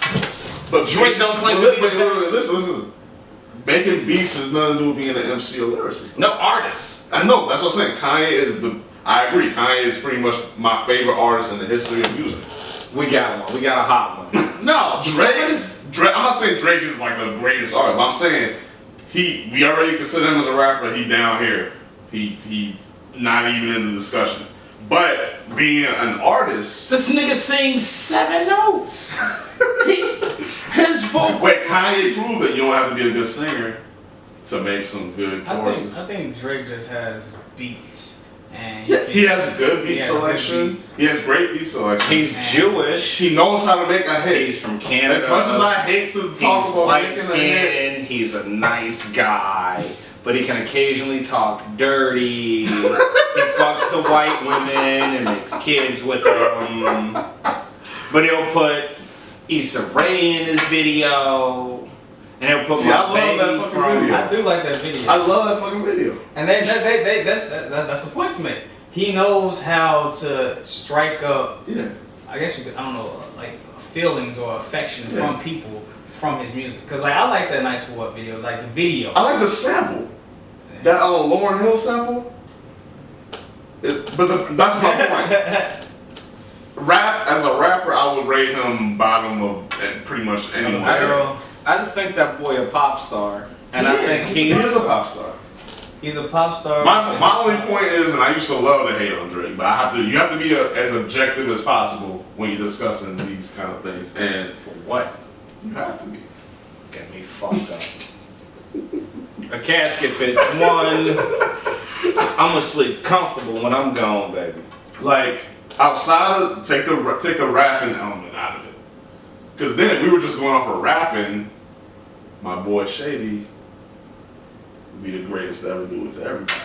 But Drake don't claim to be the best. Listen. Making beats has nothing to do with being an MC or lyricist. No, artist. I know, that's what I'm saying. Kanye is I agree, Kanye is pretty much my favorite artist in the history of music. We got one. We got a hot one. No, Drake, I'm not saying Drake is like the greatest artist, but I'm saying we already consider him as a rapper, he down here. He not even in the discussion. But being an artist, this nigga sings 7 notes. His vocal. Wait, Kanye proved that you don't have to be a good singer to make some good choruses. I think Drake just has beats. And he has good beat selection. He has great beat selection. He's Jewish. He knows how to make a hit. He's from Canada. As much as I hate to talk about making a hit, he's a nice guy. But he can occasionally talk dirty. He fucks the white women and makes kids with them. But he'll put Issa Rae in his video. And he'll put I love that fucking video. I do like that video. I love that fucking video. And that's the point to make. He knows how to strike up, I guess you could, I don't know, like feelings or affection from people from his music. Because like, I like that Nice For What video, like the video. I like the sample. That Lauryn Hill sample. That's my point. Rap, as a rapper, I would rate him bottom of pretty much anyone. I just think that boy a pop star. And I think he is a pop star. He's a pop star. My only point is, and I used to love to hate on Drake, but you have to be as objective as possible when you're discussing these kind of things. And for what? You have to be. Get me fucked up. A casket fits one. I'm gonna sleep comfortable when I'm gone, baby. Like outside of take the rapping element out of it, because then if we were just going off of rapping, my boy Shady would be the greatest to ever do it to everybody.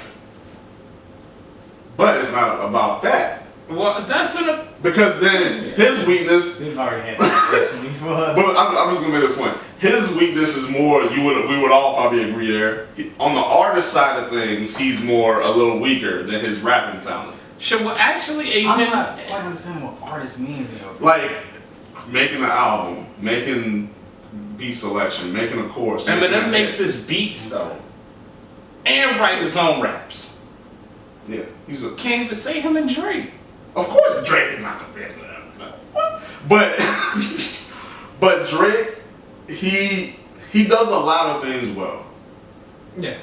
But it's not about that. Well, that's because then his weakness. We've already had that discussion before. But I'm just gonna make a point. His weakness is more. We would all probably agree there. On the artist side of things, he's a little weaker than his rapping talent. Should we actually I'm not quite understanding what artist means in your opinion. Like making an album, making beat selection, making a chorus. Eminem makes his beats though, and write his own raps. Yeah, can't even say him and Drake. Of course, Drake is not compared to them. No. But Drake, he does a lot of things well. Yeah.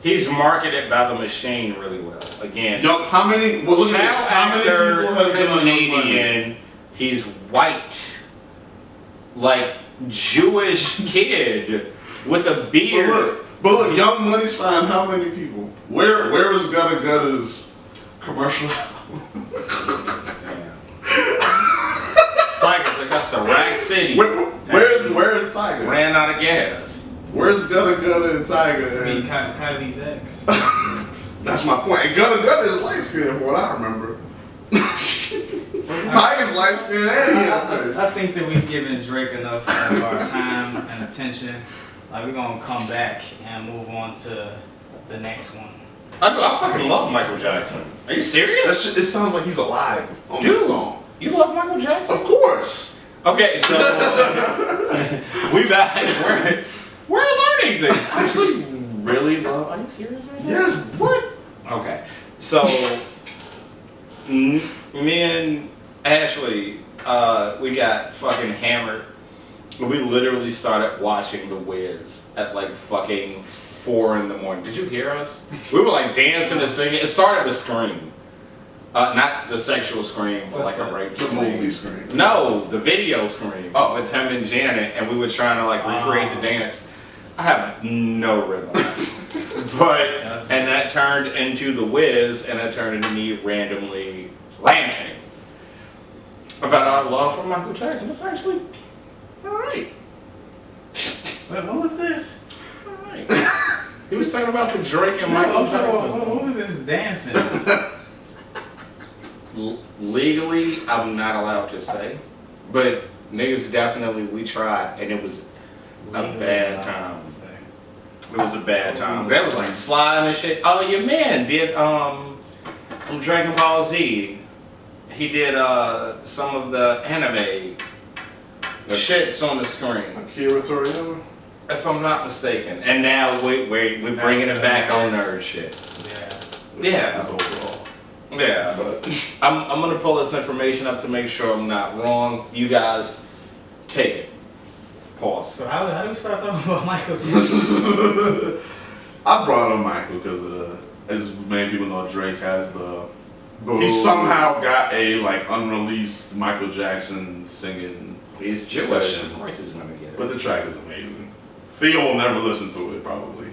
He's marketed by the machine really well. Again, how many people have been Canadian? He's white, like Jewish kid with a beard. But look, Young Money signed how many people? Where is Gutta Gutta's commercial? Tiger took us to Rack City. Where is Tiger? Ran out of gas. Where's Gutta Gutta and Tiger? I mean, Kylie's ex. That's my point. And Gutta Gutta is light skinned, from what I remember. Tiger's light skinned, and I think that we've given Drake enough of our time and attention. Like we're gonna come back and move on to the next one. I fucking love Michael Jackson. Are you serious? It sounds like he's alive on Dude, this song. You love Michael Jackson? Of course. Okay, so we back. We're learning things. I actually really love. Are you serious right now? Yes. What? Okay, so me and Ashley, we got fucking hammered. We literally started watching The Wiz at like fucking 4 in the morning. Did you hear us? We were like dancing and singing. It started with Scream. Not the sexual Scream, but like a rape The movie Scream. No, the video Scream. With him and Janet, and we were trying to like recreate the dance. I have no rhythm. And that turned into The Wiz, and that turned into me randomly ranting about our love for Michael Jackson. It's actually alright. Wait, what was this? Alright. He was talking about the Drake and Michael Jackson. What was this dancing? Legally, I'm not allowed to say. But niggas definitely, we tried, and it was a bad time. It was a bad time. That was like slime and shit. Oh, your man did from Dragon Ball Z. He did some of the anime shits on the screen. Akira Toriyama? If I'm not mistaken. And now we're bringing it back on nerd shit. Yeah. That's overall. Yeah. But I'm gonna pull this information up to make sure I'm not wrong. You guys take it. Pause. So how do we start talking about Michael Jackson? I brought up Michael because as many people know, Drake has he somehow got a like unreleased Michael Jackson singing. He's Jewish. Session. Of course he's gonna get it. But the track is amazing. Theo will never listen to it probably,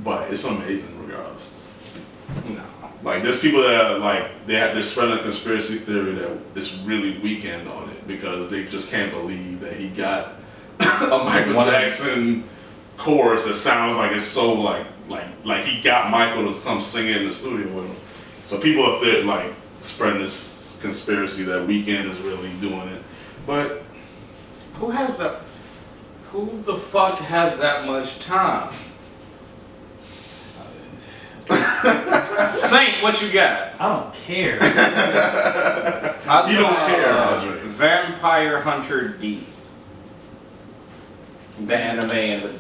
but it's amazing regardless. No. Like there's people that are, like they're spreading a conspiracy theory that it's really Weeknd on it because they just can't believe that he got a Michael Jackson chorus that sounds like it's so like he got Michael to come sing in the studio with him. So people are like spreading this conspiracy that Weeknd is really doing it, but Who the fuck has that much time? Saint, what you got? I don't care. You don't care, Andre. Vampire Hunter D. The anime and the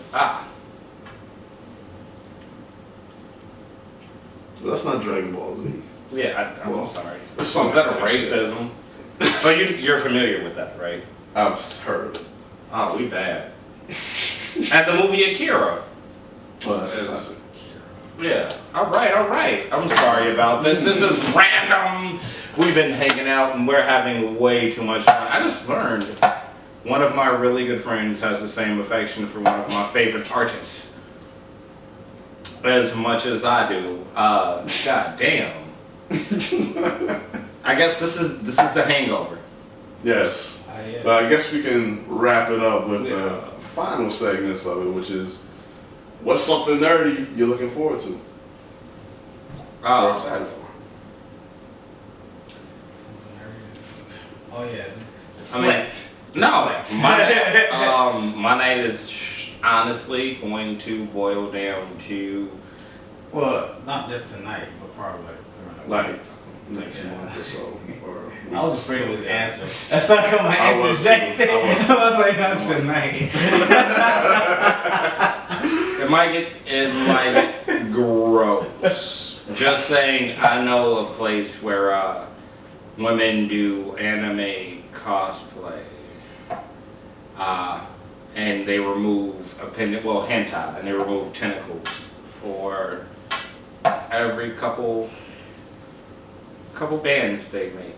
Well, that's not Dragon Ball Z. Yeah, I'm Well, sorry. it's Is something that a like shit. racism? So you're familiar with that, right? I've heard. Oh, we bad. And the movie Akira. Well, that's a classic. Yeah. All right. I'm sorry about this. This is random. We've been hanging out and we're having way too much fun. I just learned one of my really good friends has the same affection for one of my favorite artists as much as I do. God damn. I guess this is the Hangover. Yes. Yeah. But I guess we can wrap it up with the final segments of it, which is what's something nerdy you're looking forward to? Or excited for? Oh yeah. I mean, Flex. no, Flex. my night is honestly going to boil down to Well, not just tonight, but probably Like next month or so. Or I was afraid of his answer. That's not how my answer was is. too. I was like, not tonight. it might get gross. Just saying, I know a place where women do anime cosplay, and they remove hentai, and they remove tentacles for every couple bands they make.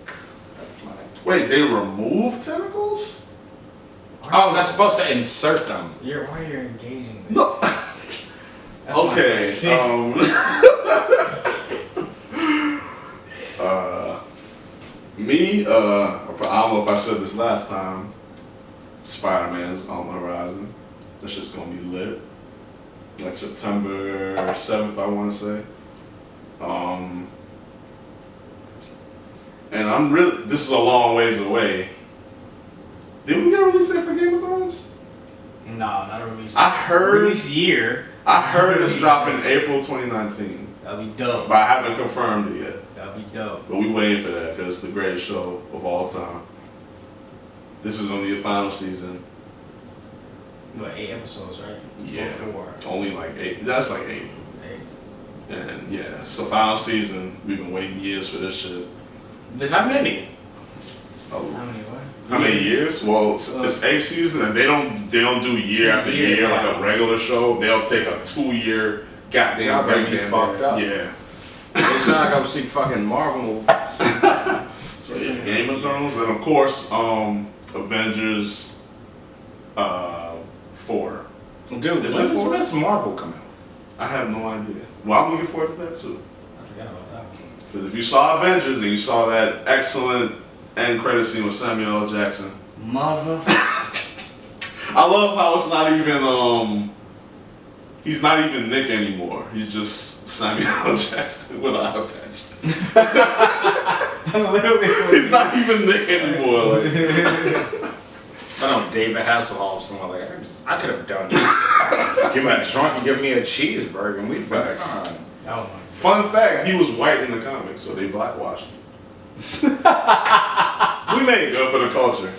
That's my. Wait, they remove tentacles? Oh, that's supposed to insert them. Why you're engaging this? No. That's my Okay. question. Me, I don't know if I said this last time. Spider-Man's on the horizon. That's just gonna be lit. Like September 7th, I want to say. And I'm really. This is a long ways away. Did we get a release date for Game of Thrones? No, not a release. I heard. Release year. I heard it's dropping April 2019, That'd be dope. but I haven't confirmed it yet. That'd be dope. But we waiting for that because it's the greatest show of all time. This is gonna be the final season. What, 8 episodes, right? Yeah. Or 4. Only like 8. That's like 8. 8. And yeah, it's the final season. We've been waiting years for this shit. How many? Oh. How many what? How many years? Well, it's 8 seasons, and they don't do year after year like a regular show. They'll take a 2-year goddamn Y'all got me breakdown. fucked up. Yeah. We're trying to go see fucking Marvel. So yeah, Game of Thrones, and of course, Avengers 4. Dude, Is when it does 4? Miss Marvel come out? I have no idea. Well, I'm looking forward to that too. I forgot about that one. Because if you saw Avengers and you saw that excellent end credit scene with Samuel L. Jackson, Mother. I love how it's not even he's not even Nick anymore. He's just Samuel L. Jackson with an eye patch. That's literally what He's not even Nick anymore. Like, I don't know, David Hasselhoff, someone like I could have done this. Give me a drunk and give me a cheeseburger and we'd be fine. Oh Fun fact, he was white in the comics, so they blackwashed him. We made it good for the culture.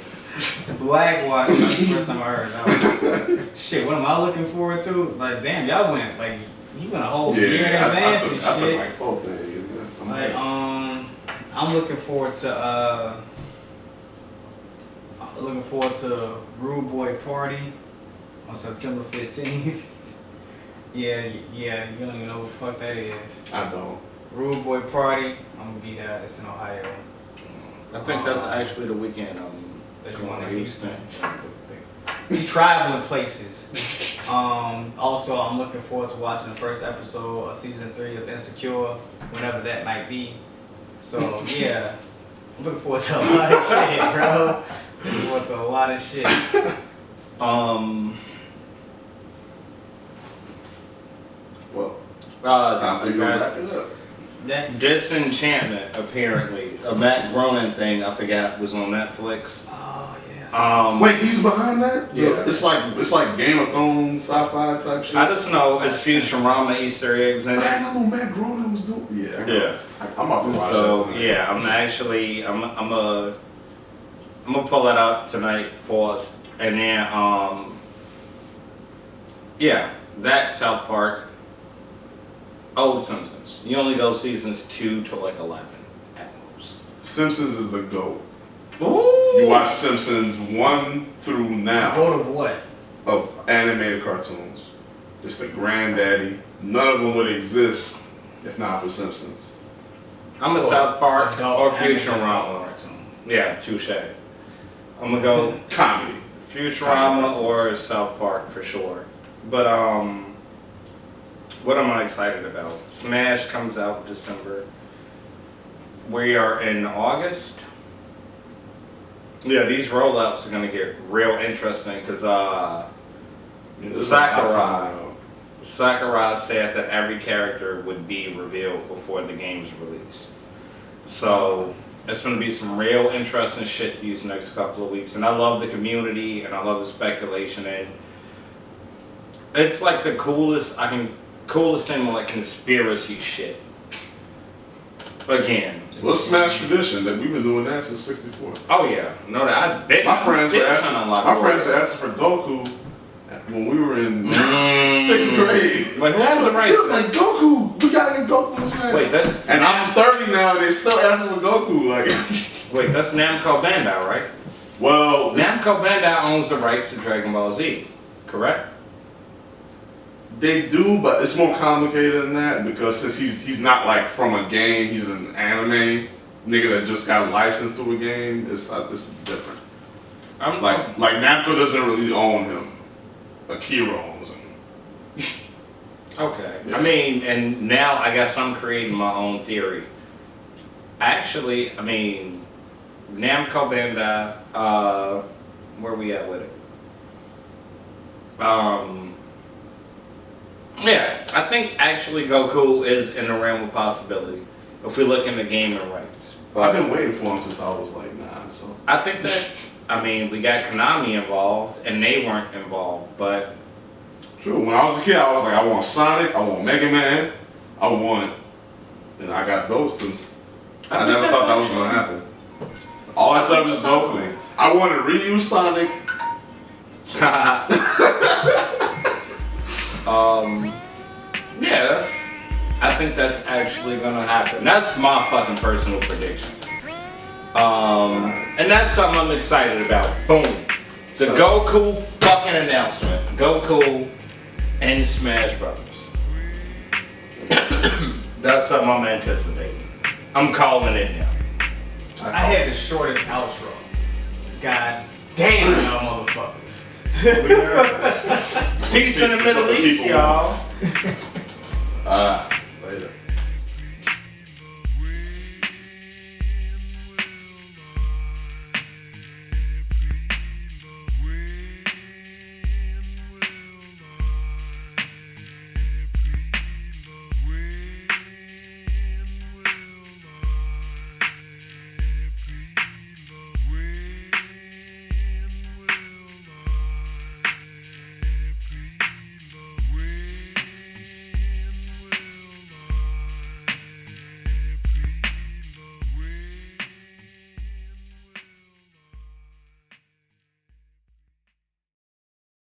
Blackwash, that's the first time I heard that. Shit, what am I looking forward to? Like, damn, y'all went, like, you went a whole year in advance and I took shit. like 4 days. Like, I'm looking forward to Rude Boy Party on September 15th. yeah, you don't even know what the fuck that is. I don't. Rude Boy Party, I'm gonna be there. It's in Ohio. I think that's actually the weekend That you going want to to Houston. We traveling places. Also, I'm looking forward to watching the first episode of season 3 of Insecure, whenever that might be. So yeah, I'm looking forward to a lot of shit, bro. Looking forward to a lot of shit. Well, time for you to wrap it up. Disenchantment, apparently. A Matt Groening thing, I forgot, was on Netflix. Oh yeah. Wait, he's behind that? Yeah. It's like Game of Thrones, sci-fi type shit. I just know it's Futurama Easter eggs in I it. didn't know Matt Groening was doing. Yeah. Yeah. I'm about to watch So that tonight. yeah, I'm gonna pull it up tonight, pause, and then yeah, that South Park, old Simpsons. You only go seasons 2 to like 11 at most. Simpsons is the GOAT. Ooh. You watch Simpsons 1 through now Vote of what? of animated cartoons. It's the granddaddy. None of them would exist if not for Simpsons. I'm a South Park or animated Futurama. cartoons. Yeah, touche. I'm gonna go Comedy. Futurama or South Park for sure. But what am I excited about? Smash comes out December. We are in August. Yeah, these rollouts are gonna get real interesting because Sakurai said that every character would be revealed before the game's release. So it's gonna be some real interesting shit these next couple of weeks. And I love the community and I love the speculation, and it's like the coolest thing with like conspiracy shit. Again. Well, Smash tradition that we've been doing that since '64. Oh yeah, no, that I bet My friends were asking for Goku when we were in 6th grade. Like, who has the rights? It was like, Goku, we gotta get Goku in Smash. Wait, and I'm 30 now, and they still asking for Goku. Like, wait, that's Namco Bandai, right? Well, Namco Bandai owns the rights to Dragon Ball Z, correct? they do, but it's more complicated than that because since he's not like from a game, he's an anime nigga that just got licensed to a game. It's different. Like Namco doesn't really own him. Akira owns him. Okay. Yeah. I mean, and now I guess I'm creating my own theory. Actually, I mean, Namco Bandai, where we at with it? Yeah, I think actually Goku is in the realm of possibility if we look into gaming rights. I've been waiting for him since I was like 9, so. I think that, I mean, we got Konami involved and they weren't involved, but. True, when I was a kid, I was like, I want Sonic, I want Mega Man, I want, and I got those two. I never thought that was going to happen. All that stuff is Goku. I wanted Ryu, Sonic. Yeah, I think that's actually gonna happen. That's my fucking personal prediction. And that's something I'm excited about. Boom. The Goku fucking announcement. Goku and Smash Brothers. That's something I'm anticipating. I'm calling it now. I had the shortest outro. God damn, y'all motherfuckers. Peace in the Middle East, y'all.